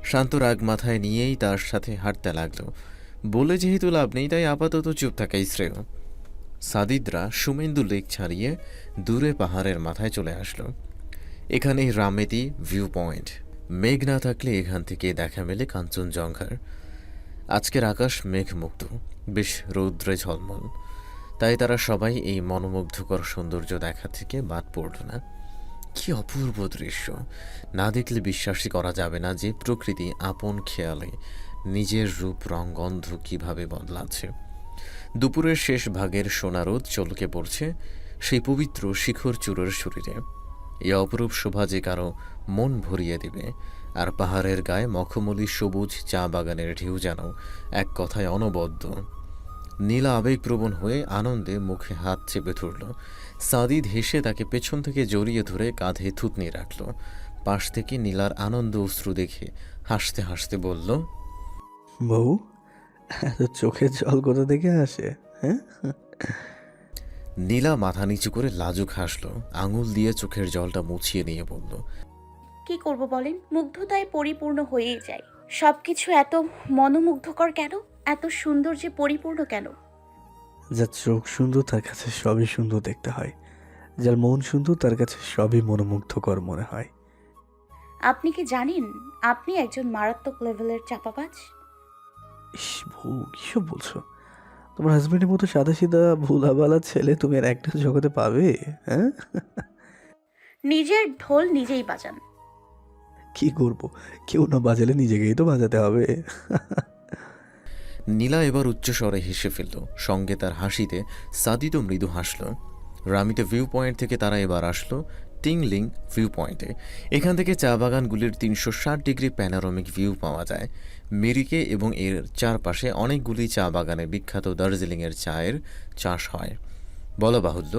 Speaker 2: শান্ত রাগ মাথায় নিয়েই তার সাথে হাঁটতে লাগলো। বলে যেহেতু লাভ নেই, তাই আপাতত চুপ থাকাই শ্রেয়। সাদিদরা সুমেন্দু লেক ছাড়িয়ে দূরে পাহাড়ের মাথায় চলে আসলো। এখানেই রামেতি ভিউ পয়েন্ট। মেঘ না থাকলে এখান থেকে দেখা মেলে কাঞ্চনজঙ্ঘার। আজকের আকাশ মেঘমুক্ত, বেশ রৌদ্রে ঝলমল। তাই তারা সবাই এই মনোমুগ্ধকর সৌন্দর্য দেখা থেকে বাদ পড়ল না। কি অপূর্ব দৃশ্য! না দেখলে বিশ্বাসই করা যাবে না যে প্রকৃতি আপন খেয়ালে নিজের রূপ রং গন্ধ কীভাবে বদলাচ্ছে। দুপুরের শেষ ভাগের সোনা রোদ চলকে পড়ছে সেই পবিত্র শিখর চূড়ের শরীরে। এই অপরূপ শোভা যে কারো মন ভরিয়ে দিবে। আর পাহাড়ের গায়ে মখমলি সবুজ চা বাগানের ঢেউ যেন এক কথায় অনবদ্য। নীলা আবেগপ্রবণ হয়ে আনন্দে মুখে হাত চেপে ধরল। সাদিদ হেসে তাকে পেছন থেকে জড়িয়ে ধরে কাঁধে থুতনি রাখল। পাশ থেকে নীলার আনন্দ অশ্রু দেখে হাসতে হাসতে বলল,
Speaker 1: বউ, এত চোখের জল কোথা থেকে আসে? হ্যাঁ,
Speaker 2: নীলা মাথা নিচু করে লাজুক হাসল। আঙুল দিয়ে চোখের জলটা মুছিয়ে নিয়ে বলল,
Speaker 3: কি করব বলেন, মুগ্ধতায় পরিপূর্ণ হয়েই যায়। সবকিছু এত মনোমুগ্ধকর কেন, এত সৌন্দর্যে পরিপূর্ণ কেন?
Speaker 1: যার চোখ সুন্দর তার কাছে সবই সুন্দর দেখতে হয়, যার মন সুন্দর তার কাছে সবই মনোমুগ্ধকর মনে হয়।
Speaker 3: আপনি কি জানেন আপনি একজন মারাত্মক লেভেলের চাপাবাজ?
Speaker 1: ইস বউ, কিসব বলছো? তোমার হাজবেন্ডের মতো সাদা সিধা ভোলাবালা ছেলে তুমি আর একটা জগতে পাবে? হ্যাঁ,
Speaker 3: নিজের ঢোল নিজেই বাজান।
Speaker 1: কি করবো? কেউ না বাজালে নিজেকেই তো বাজাতে হবে।
Speaker 2: নীলা এবার উচ্চস্বরে হেসে ফেলল। সঙ্গে তার হাসিতে সাদিদও মৃদু হাসল। রামিতে ভিউ পয়েন্ট থেকে তারা এবার আসলো টিংলিং ভিউ পয়েন্টে। এখান থেকে চা বাগানগুলির 360 ডিগ্রি প্যানোরামিক ভিউ পাওয়া যায়। মিরিকে এবং এর চারপাশে অনেকগুলি চা বাগানে বিখ্যাত দার্জিলিংয়ের চায়ের চাষ হয়। বলা বাহুল্য,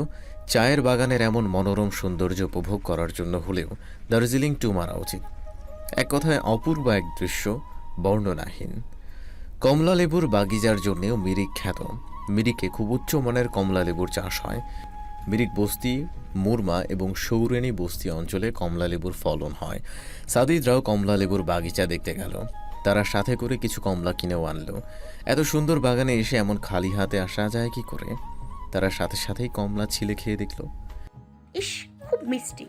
Speaker 2: চায়ের বাগানের এমন মনোরম সৌন্দর্য উপভোগ করার জন্য হলেও দার্জিলিং টু মারা উচিত। এক কথায় অপূর্ব এক দৃশ্য, বর্ণনাহীন। কমলা লেবুর বাগিচার জন্যেও মিরিক খ্যাত। মিরিকে খুব উচ্চমানের কমলা লেবুর চাষ হয়। মিরিক বস্তি, মুরমা এবং সৌরেনী বস্তি অঞ্চলে কমলা লেবুর ফলন হয়। সাদিদরাও কমলা লেবুর বাগিচা দেখতে গেল। তারা সাথে করে কিছু কমলা কিনেও আনলো। এত সুন্দর বাগানে এসে এমন খালি হাতে আসা যায় কি করে? তারা সাথে সাথেই কমলা ছিলে খেয়ে দেখল।
Speaker 3: ইস, খুব মিষ্টি।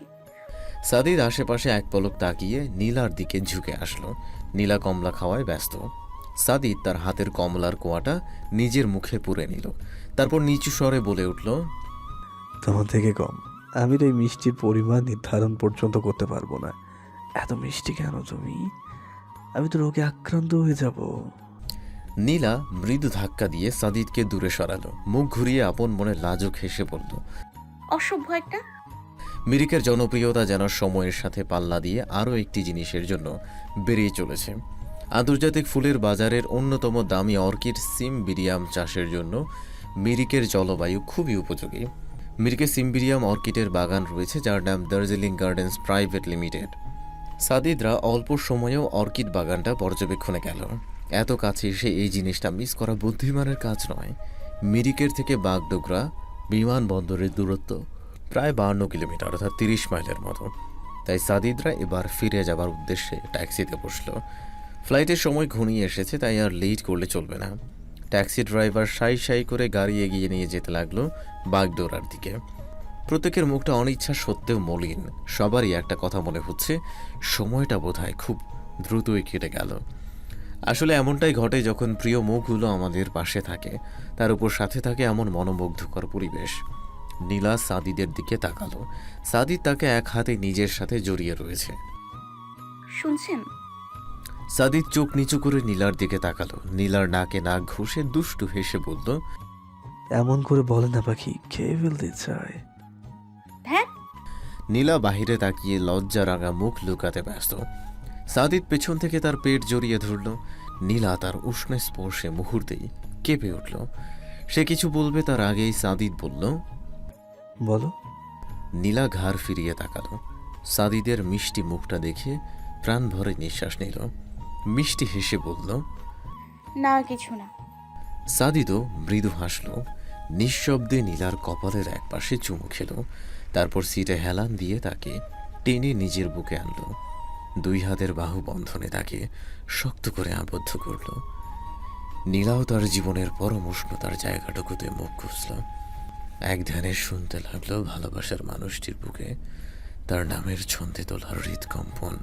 Speaker 2: সাদিদ আশেপাশে এক পলক তাকিয়ে নীলার দিকে ঝুঁকে আসলো। নীলা কমলা খাওয়ায় ব্যস্ত। সাদিদ তার হাতের কমলার কোয়াটা নিজের মুখে পুরে নিল। তারপর নিচু স্বরে বলে উঠল,
Speaker 1: তোমার থেকে কম আমি তো এই মিষ্টির পরিমাণ নির্ধারণ পর্যন্ত করতে পারবো না। এত মিষ্টি কেন তুমি? আমি তো রোগে আক্রান্ত হয়ে যাব।
Speaker 2: নীলা মৃদু ধাক্কা দিয়ে সাদিদকে দূরে সরালো। মুখ ঘুরিয়ে আপন মনে লাজুক হেসে বলল,
Speaker 3: অসভ্য একটা।
Speaker 2: মিরিকের জনপ্রিয়তা যেন সময়ের সাথে পাল্লা দিয়ে আরও একটি জিনিসের জন্য বেরিয়ে চলেছে। আন্তর্জাতিক ফুলের বাজারের অন্যতম দামি অর্কিড সিমবিরিয়াম চাষের জন্য মিরিকের জলবায়ু খুবই উপযোগী। মিরিকে সিমবিরিয়াম অর্কিডের বাগান রয়েছে, যার নাম দার্জিলিং গার্ডেন্স প্রাইভেট লিমিটেড। সাদিদরা অল্প সময়েও অর্কিড বাগানটা পর্যবেক্ষণে গেল। এত কাছে এসে এই জিনিসটা মিস করা বুদ্ধিমানের কাজ নয়। মিরিকের থেকে বাগডোগরা বিমানবন্দরের দূরত্ব প্রায় 52 কিলোমিটার, অর্থাৎ 30 মাইলের মতো। তাই সাদিদরা এবার ফিরে যাবার উদ্দেশ্যে ট্যাক্সিতে বসল। ফ্লাইটের সময় ঘনিয়ে এসেছে, তাই আর লেট করলে চলবে না। ট্যাক্সি ড্রাইভার সাই সাই করে গাড়ি এগিয়ে নিয়ে যেতে লাগলো বাগডোরার দিকে। প্রত্যেকের মুখটা অনিচ্ছা সত্ত্বেও মলিন। সবারই একটা কথা মনে হচ্ছে, সময়টা বোধহয় খুব দ্রুতই কেটে গেল। আসলে এমনটাই ঘটে যখন প্রিয় মুখগুলো আমাদের পাশে থাকে, তার উপর সাথে থাকে এমন মনোমুগ্ধকর পরিবেশ। নীলা সাদিদের দিকে তাকালো। সাদিদ তাকে এক হাতে নিজের সাথে জড়িয়ে রয়েছে।
Speaker 3: শুনছেন?
Speaker 2: সাদিদ চোখ নিচু করে নীলার দিকে তাকালো। নীলার নাকে নাক ঘষে দুষ্টু হেসে বলল,
Speaker 1: এমন করে বলে না পাখি, খেয়ে ফেলতে চায়।
Speaker 3: ধ্যান,
Speaker 2: নীলা বাহিরে তাকিয়ে লজ্জা রাঙা মুখ লুকাতে ব্যস্ত। সাদিদ পেছন থেকে তার পেট জড়িয়ে ধরল। নীলা তার উষ্ণ স্পর্শে মুহূর্তেই কেঁপে উঠল। সে কিছু বলবে তার আগেই সাদিদ বলল,
Speaker 1: বলো।
Speaker 2: নীলা ঘাড় ফিরিয়ে তাকালো। সাদিদের মিষ্টি মুখটা দেখে প্রাণ ভরে নিঃশ্বাস নিল। মিষ্টি হেসে বলল,
Speaker 3: না কিছু না।
Speaker 2: সাদিদও মৃদু হাসল। নিঃশব্দে নীলার কপালের একপাশে চুমু খেল। তারপর সিটে হেলান দিয়ে তাকে টেনে নিজের বুকে আনল। দুই হাতের বাহু বন্ধনে তাকে শক্ত করে আবদ্ধ করল। নীলাও তার জীবনের পরম উষ্ণতার জায়গাটুকুতে মুখ ঘুষল। এক ধ্যানে শুনতে লাগলো ভালোবাসার মানুষটির বুকে তার নামের ছন্দে তোলার হৃদকম্পন।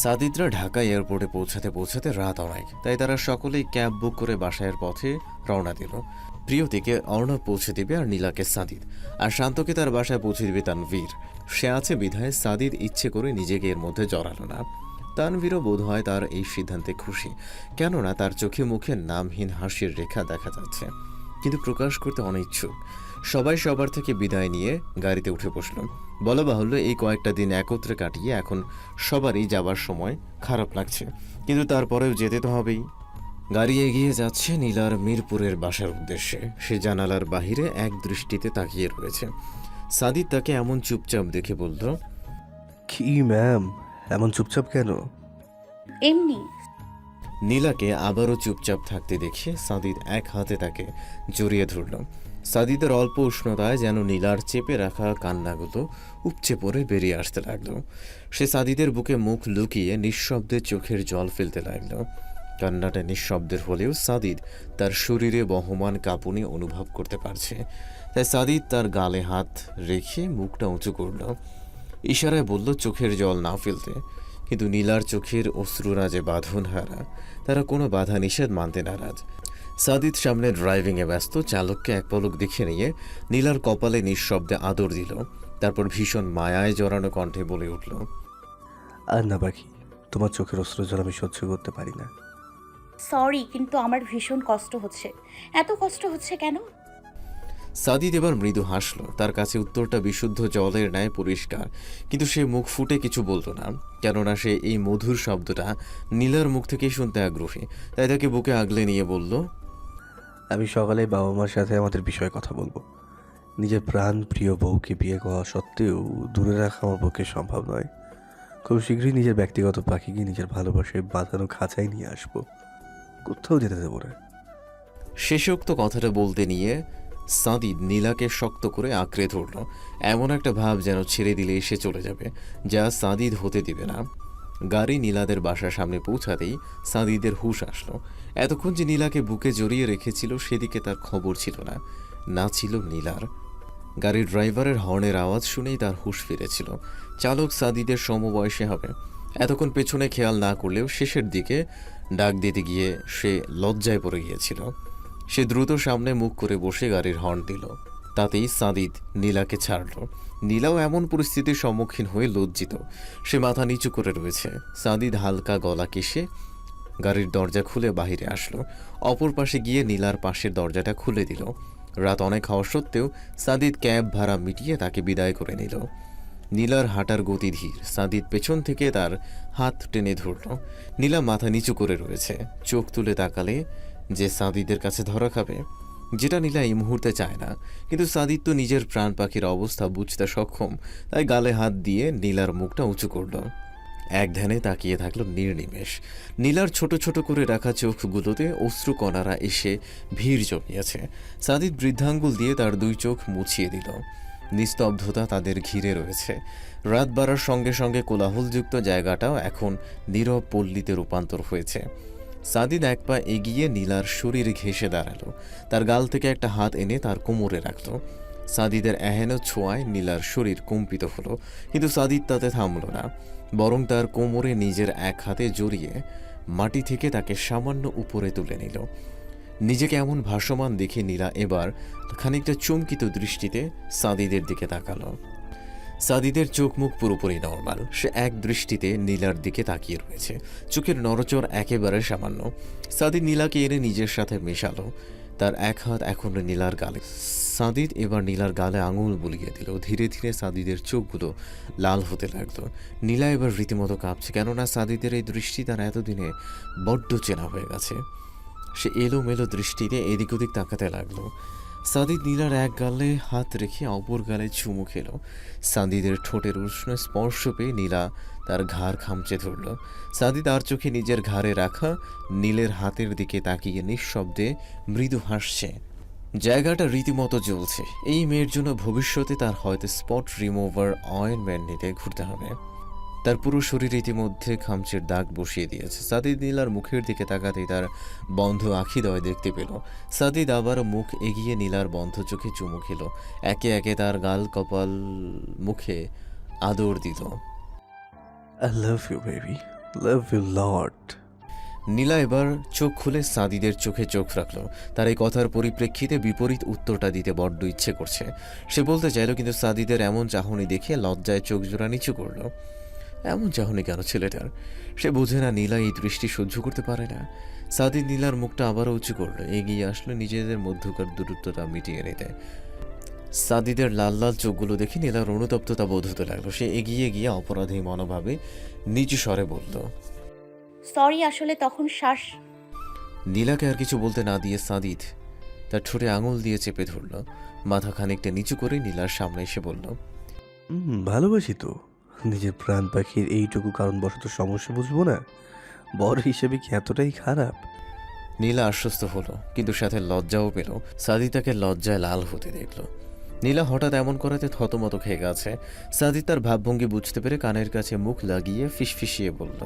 Speaker 2: সাদিদরা ঢাকা এয়ারপোর্টে পৌঁছাতে পৌঁছাতে রাত অনেক, তাই তারা সকলেই ক্যাব বুক করে বাসায়ের পথে রওনা দিল। প্রিয়তিকে অর্ণব পৌঁছে দিবে আর নীলাকে সাদিদ, আর শান্তকে তার বাসায় পৌঁছে দিবে তানভীর। সে আছে বিধায় সাদিদ ইচ্ছে করে নিজেকে এর মধ্যে জড়ালো না। তানভীরও বোধ হয় তার এই সিদ্ধান্তে খুশি, কেননা তার চোখে মুখে নামহীন হাসির রেখা দেখা যাচ্ছে, কিন্তু প্রকাশ করতে অনিচ্ছুক। সবাই সবার থেকে বিদায় নিয়ে গাড়িতে উঠে বসল। বলা বাহুল্য, এই কয়েকটা দিন একত্রে কাটিয়ে এখন সবারই যাবার সময় খারাপ লাগছে, কিন্তু তারপরেও যেতে তো হবেই। গাড়ি এগিয়ে যাচ্ছে নীলার মিরপুরের বাসার উদ্দেশ্যে। সে জানালার বাহিরে এক দৃষ্টিতে তাকিয়ে রয়েছে। সাদিদ তাকে এমন চুপচাপ দেখে বলল,
Speaker 1: কি ম্যাম, এমন চুপচাপ কেন?
Speaker 3: এমনি।
Speaker 2: নীলাকে আবারও চুপচাপ থাকতে দেখে সাদিদ এক হাতে তাকে জড়িয়ে ধরল। সাদিদের অল্প উষ্ণতায় যেন নীলার চেপে রাখা কান্নাগুলো উপচে পড়ে বেরিয়ে আসতে লাগলো। সে সাদিদের বুকে মুখ লুকিয়ে নিঃশব্দে চোখের জল ফেলতে লাগলো। কান্নাটা নিঃশব্দের হলেও সাদিদ তার শরীরে বহমান কাঁপুনি অনুভব করতে পারছে, তাই সাদিদ তার গালে হাত রেখে মুখটা উঁচু করল। ইশারায় বলল চোখের জল না ফেলতে, কিন্তু নীলার চোখের অশ্রুরা যে বাঁধন হারা, তারা কোনো বাধা নিষেধ মানতে নারাজ। সাদিদ সামনে ড্রাইভিংয়ে ব্যস্ত। চালককে এক পলক দেখে নিয়ে নীলার কপালে নিঃশব্দে আদর দিল। তারপর ভীষণ মায়ায় জড়ানো কণ্ঠে বলে উঠল,
Speaker 1: আর না পাখি, তোমার চোখের অস্ত্র জল আমি সহ্য করতে পারি না।
Speaker 3: সরি, কিন্তু আমার ভীষণ কষ্ট হচ্ছে। এত কষ্ট হচ্ছে কেন?
Speaker 2: সাদিদ এবার মৃদু হাসল। তার কাছে উত্তরটা বিশুদ্ধ জলের ন্যায় পরিষ্কার, কিন্তু সে মুখ ফুটে কিছু বলতো না, কেননা সে এই মধুর শব্দটা নীলার মুখ থেকেই শুনতে আগ্রহী। তাই তাকে বুকে আগলে নিয়ে বলল,
Speaker 1: আমি সকালে বাবা মার সাথে আমাদের বিষয়ে কথা বলবো। নিজের প্রাণ প্রিয় বউকে বিয়ে করা সত্ত্বেও দূরে রাখা আমার পক্ষে সম্ভব নয়। খুব শীঘ্রই নিজের ব্যক্তিগত পাখিকে নিজের ভালোবাসায় বাঁধানো খাঁচায় নিয়ে আসবো, কোথাও যেতে দেবো না।
Speaker 2: শেষোক্ত কথাটা বলতে নিয়ে সাদিদ নীলাকে শক্ত করে আঁকড়ে ধরল। এমন একটা ভাব যেন ছেড়ে দিলে এসে চলে যাবে, যা সাদিদ হতে দিবে না। গাড়ি নীলাদের বাসার সামনে পৌঁছাতেই সাদিদের হুঁশ আসলো। এতক্ষণ যে নীলাকে বুকে জড়িয়ে রেখেছিল সেদিকে তার খবর ছিল না, না ছিল নীলার। গাড়ির ড্রাইভারের হর্নের আওয়াজ শুনেই তার হুঁশ ফিরেছিল। চালক সাদিদের সমবয়সী হবে। এতক্ষণ পেছনে খেয়াল না করলেও শেষের দিকে ডাক দিতে গিয়ে সে লজ্জায় পড়ে গিয়েছিল। সে দ্রুত সামনে মুখ করে বসে গাড়ির হর্ন দিল। তাতেই সাদিদ নীলাকে ছাড়ল। নীলাও এমন পরিস্থিতির সম্মুখীন হয়ে লজ্জিত। সে মাথা নিচু করে রয়েছে। সাদিদ হালকা গলা কেশে গাড়ির দরজা খুলে বাহিরে আসলো। অপর পাশে গিয়ে নীলার পাশের দরজাটা খুলে দিল। রাত অনেক হওয়া সত্ত্বেও সাদিদ ক্যাব ভাড়া মিটিয়ে তাকে বিদায় করে নিল। নীলার হাঁটার গতি ধীর। সাদিদ পেছন থেকে তার হাত টেনে ধরল। নীলা মাথা নিচু করে রয়েছে। চোখ তুলে তাকালে যে সাদিদের কাছে ধরা খাবে, যেটা নীলা এই মুহূর্তে চায় না। কিন্তু সাদিদ তো নিজের প্রাণ পাখির অবস্থা বুঝতে সক্ষম, তাই গালে হাত দিয়ে নীলার মুখটা উঁচু করল। এক ধ্যানে তাকিয়ে থাকলো নির্নিমেষ। নীলার ছোট ছোট করে রাখা চোখগুলোতে অশ্রুকণারা এসে ভিড় জমিয়েছে। সাদিদ বৃদ্ধাঙ্গুল দিয়ে তার দুই চোখ মুছিয়ে দিল। নিস্তব্ধতা তাদের ঘিরে রয়েছে। রাত বাড়ার সঙ্গে সঙ্গে কোলাহলযুক্ত জায়গাটাও এখন নীরব পল্লীতে রূপান্তর হয়েছে। সাদিদ এক পা এগিয়ে নীলার শরীর ঘেঁষে দাঁড়ালো। তার গাল থেকে একটা হাত এনে তার কোমরে রাখল। সাদিদের এহেন ছোঁয়ায় নীলার শরীর কম্পিত হলো, কিন্তু সাদিদ তাতে থামল না, বরং তার কোমরে নিজের এক হাতে জড়িয়ে মাটি থেকে তাকে সামান্য উপরে তুলে নিল। নিজেকে এমন ভাসমান দেখে নীলা এবার খানিকটা চমকিত দৃষ্টিতে সাদিদের দিকে তাকালো। সাদিদের চোখ মুখ পুরোপুরি নর্মাল। সে এক দৃষ্টিতে নীলার দিকে তাকিয়ে রয়েছে, চোখের নড়চড় একেবারে সামান্য। সাদিদ নীলাকে এনে নিজের সাথে মেশালো। তার এক হাত এখন নীলার গালে। সাদিদ এবার নীলার গালে আঙুল বুলিয়ে দিল। ধীরে ধীরে সাদিদের চোখগুলো লাল হতে লাগলো। নীলা এবার রীতিমতো কাঁপছে, কেননা সাদিদের এই দৃষ্টি তার এতদিনে বড্ড চেনা হয়ে গেছে। সে এলোমেলো দৃষ্টিতে এদিক ওদিক তাকাতে লাগলো। সাদিদ নীলার এক গালে হাত রেখে অপর গালে চুমু খেল। সাদিদের ঠোঁটের উষ্ণ স্পর্শ পেয়ে নীলা তার ঘাড় খামচে ধরল। সাদিদ আর চোখে নিজের ঘাড়ে রাখা নীলের হাতের দিকে তাকিয়ে নিঃশব্দে মৃদু হাসছে। জায়গাটা রীতিমতো জ্বলছে। এই মেয়ের জন্য ভবিষ্যতে তার হয়তো স্পট রিমুভার অয়েনমেন্ট নিতে ঘুরতে হবে। তার পুরো শরীর ইতিমধ্যে খামচের দাগ বসিয়ে দিয়েছে। সাদিদ নীলার মুখের দিকে তাকাতেই তার বন্ধ আখিদয় দেখতে পেল। সাদিদ আবারও মুখ এগিয়ে নীলার বন্ধ চোখে চুমু খেল। একে একে তার গাল, কপাল, মুখে আদর দিল।
Speaker 1: I love you baby, love you lot.
Speaker 2: Neela এবার চোখ খুলে সাদিদের চোখে চোখ রাখল। তার এই কথার পরিপ্রেক্ষিতে বিপরীত উত্তরটা দিতে বড্ড ইচ্ছে করছে। সে বলতে চাইল, কিন্তু সাদিদের এমন চাহনি দেখে লজ্জায় চোখ জোড়া নিচু করল। এমন চাহনি কেন ছেলেটার? সে বোঝে না নীলা এই দৃষ্টি সহ্য করতে পারে না। সাদিদ নীলার মুখটা আবারও উঁচু করলো, এগিয়ে আসলো নিজেদের মধ্যকার দূরত্বটা মিটিয়ে নিতে। সাদিদের লাল লাল চোখগুলো দেখে নীলার অনুতপ্ততা বোধ হতে লাগলো। সে এগিয়ে গিয়ে অপরাধী মনোভাবে নিচু স্বরে বলল,
Speaker 3: সরি, আসলে তখন শ্বাস।
Speaker 2: নীলাকে আর কিছু বলতে না দিয়ে সাদিদ তার ঠোঁটে আঙুল দিয়ে চেপে ধরল। মাথা খানিকটা নিচু করে নীলার সামনে এসে বলল,
Speaker 1: ভালোবাসি তো। নিজের প্রাণ পাখির এইটুকু কারণবশত সমস্যা বুঝবো না? বর হিসেবে কি এতটাই খারাপ?
Speaker 2: নীলা আশ্বস্ত হলো, কিন্তু সাথে লজ্জাও পেল। সাদি তাকে লজ্জায় লাল হতে দেখল। নীলা হঠাৎ এমন করাতে থতমত খেয়ে গেছে। সাদি তার ভাবভঙ্গি বুঝতে পেরে কানের কাছে মুখ লাগিয়ে ফিসফিসিয়ে বলল,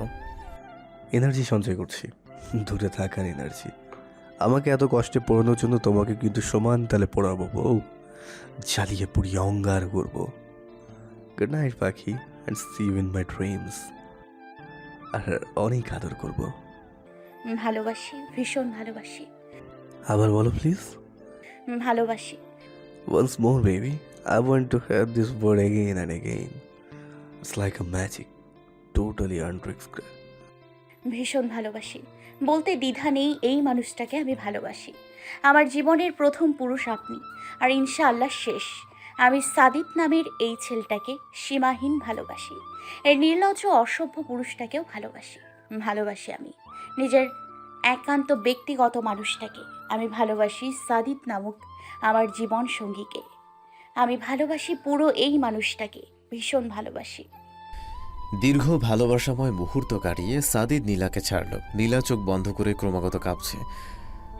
Speaker 1: এনার্জি সঞ্চয় করছি, দূরে থাকার এনার্জি। আমাকে এত কষ্টে পড়ানোর জন্য তোমাকে কিন্তু সমান তালে পড়াবো বউ। জ্বালিয়ে পুড়িয়ে অঙ্গার করবো। গুড নাইট পাখি, and see you in my dreams. আর অনেক আদর করবো।
Speaker 3: ভালোবাসি, ভীষণ ভালোবাসি।
Speaker 1: আবার বলো প্লিজ।
Speaker 3: ভালোবাসি।
Speaker 1: Once more, baby. I want to hear this word again and again. It's like a magic. Totally unexplained.
Speaker 3: ভীষণ ভালোবাসি। বলতে দ্বিধা নেই, এই মানুষটাকে আমি ভালোবাসি। আমার জীবনের প্রথম পুরুষ আপনি, আর ইনশাআল্লাহ শেষ। আমি সাদিদ নামের এই ছেলেটাকে সীমাহীন ভালোবাসি। এই নির্লজ্জ অসভ্য পুরুষটাকেও ভালোবাসি। ভালোবাসি আমি নিজের একান্ত ব্যক্তিগত মানুষটাকে। আমি ভালোবাসি সাদিদ নামক আমার জীবন সঙ্গীকে। আমি ভালোবাসি পুরো এই মানুষটাকে, ভীষণ ভালোবাসি।
Speaker 2: দীর্ঘ ভালোবাসাময় মুহূর্ত কাটিয়ে সাদিদ নীলাকে ছাড়ল। নীলা চোখ বন্ধ করে ক্রমাগত কাঁপছে।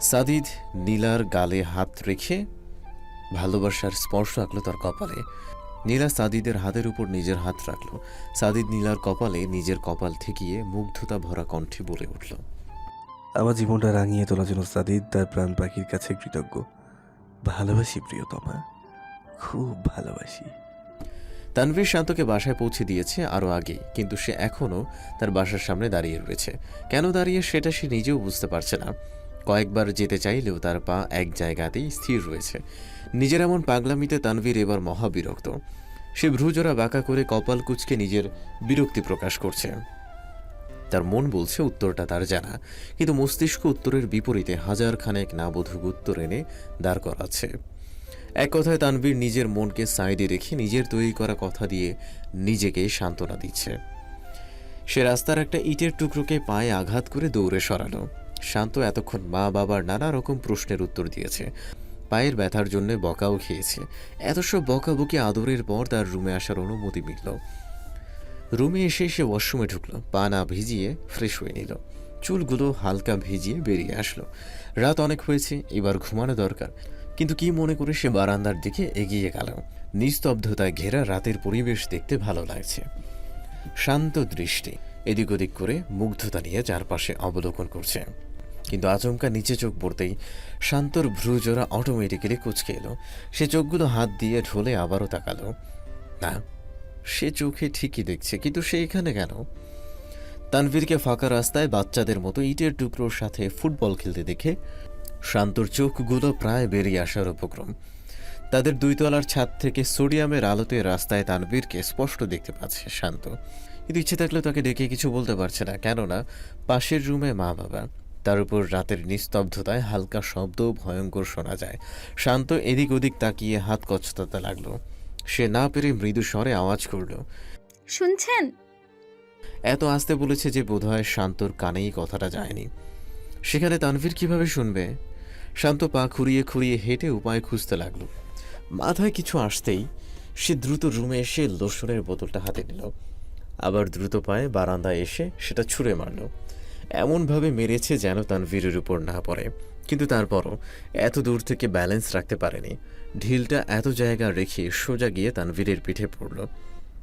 Speaker 2: সাদিদ নীলার গালে হাত রেখে ভালোবাসার স্পর্শ আঁকল তার কপালে। নীলা সাদিদের হাতের উপর নিজের হাত রাখল। সাদিদ নীলার কপালে নিজের কপাল ঠেকিয়ে মুগ্ধতা ভরা কণ্ঠে বলে উঠল,
Speaker 1: আমার জীবনটা রাঙিয়ে তোলার জন্য সাদিদ তার প্রাণ পাখির কাছে কৃতজ্ঞ। ভালোবাসি প্রিয়তমা, খুব ভালোবাসি।
Speaker 2: তানভীর শান্তকে বাসায় পৌঁছে দিয়েছে আরও আগে, কিন্তু সে এখনও তার বাসার সামনে দাঁড়িয়ে রয়েছে। কেন দাঁড়িয়ে সেটা সে নিজেও বুঝতে পারছে না। কয়েকবার যেতে চাইলেও তার পা এক জায়গাতেই স্থির রয়েছে। নিজের এমন পাগলামিতে তানভীর এবার মহাবিরক্ত। সে ভ্রুজোড়া বাঁকা করে কপাল কুঁচকে নিজের বিরক্তি প্রকাশ করছে। তার মন বলছে উত্তরটা তার জানা, কিন্তু মস্তিষ্ক উত্তরের বিপরীতে হাজার খানেক নাবোধক উত্তর এনে দাঁড় করাচ্ছে। এক কথায় তানভীর নিজের মনকে সাইডে রেখে নিজের তৈরি করা কথা দিয়ে নিজেকে সান্ত্বনা দিচ্ছে। সে রাস্তার একটা ইটের টুকরোকে পায়ে আঘাত করে দৌড়ে সরালো। শান্ত এতক্ষণ মা বাবার নানা রকম প্রশ্নের উত্তর দিয়েছে, পায়ের ব্যথার জন্য বকাও খেয়েছে। এত সব বকাবকি আদরের পর তার রুমে আসার অনুমতি মিলল। রুমে এসে সে ওয়াশরুমে ঢুকলো, পা না ভিজিয়ে ফ্রেশ হয়ে নিল, চুলগুলো হালকা ভিজিয়ে বেরিয়ে আসলো। রাত অনেক হয়েছে, এবার ঘুমানো দরকার। কিন্তু কি মনে করে সে বারান্দার দিকে এগিয়ে গেল। নিস্তব্ধতায় ঘেরা রাতের পরিবেশ দেখতে ভালো লাগছে। শান্ত দৃষ্টি এদিক ওদিক করে মুগ্ধতা নিয়ে চারপাশে অবলোকন করছে। কিন্তু আচমকা নিচে চোখ পড়তেই শান্তর ভ্রুজোড়া অটোমেটিক্যালি কুঁচকে এলো। সে চোখগুলো হাত দিয়ে ঢোলে আবারও তাকালো। না, সে চোখে ঠিকই দেখছে, কিন্তু সে এখানে কেন? তানভীরকে ফাঁকা রাস্তায় বাচ্চাদের মতো ইটের টুকরোর সাথে ফুটবল খেলতে দেখে শান্তর চোখগুলো প্রায় বেরিয়ে আসার উপক্রম। তাদের 2 তলার ছাদ থেকে সোডিয়ামের আলোতে রাস্তায় তানভীরকে স্পষ্ট দেখতে পাচ্ছে শান্ত, কিন্তু ইচ্ছে থাকলেও তাকে ডেকে কিছু বলতে পারছে না, কেননা পাশের রুমে মা বাবা। তার উপর রাতের নিস্তব্ধতায় হালকা শব্দও ভয়ঙ্কর শোনা যায়। শান্ত এদিক ওদিক তাকিয়ে হাত কচলাতে লাগলো। সে না পেরে মৃদু স্বরে আওয়াজ করল।
Speaker 6: শুনছেন?
Speaker 2: এত আস্তে বলেছে যে বোধহয় শান্তর কানেই কথাটা যায়নি। সেখানে তানভীর কিভাবে শুনবে? শান্ত পা খুঁড়িয়ে খুঁড়িয়ে হেঁটে উপায় খুঁজতে লাগলো। মাথায় কিছু আসতেই সে দ্রুত রুমে এসে লোশনের বোতলটা হাতে নিল। আবার দ্রুত পায়ে বারান্দায় এসে সেটা ছুঁড়ে মারল। এমনভাবে মেরেছে যেন তানভীরের উপর না পড়ে, কিন্তু তারপরও এত দূর থেকে ব্যালেন্স রাখতে পারেনি। ঢিলটা এত জায়গা রেখে সোজা গিয়ে তানভীরের পিঠে পড়ল।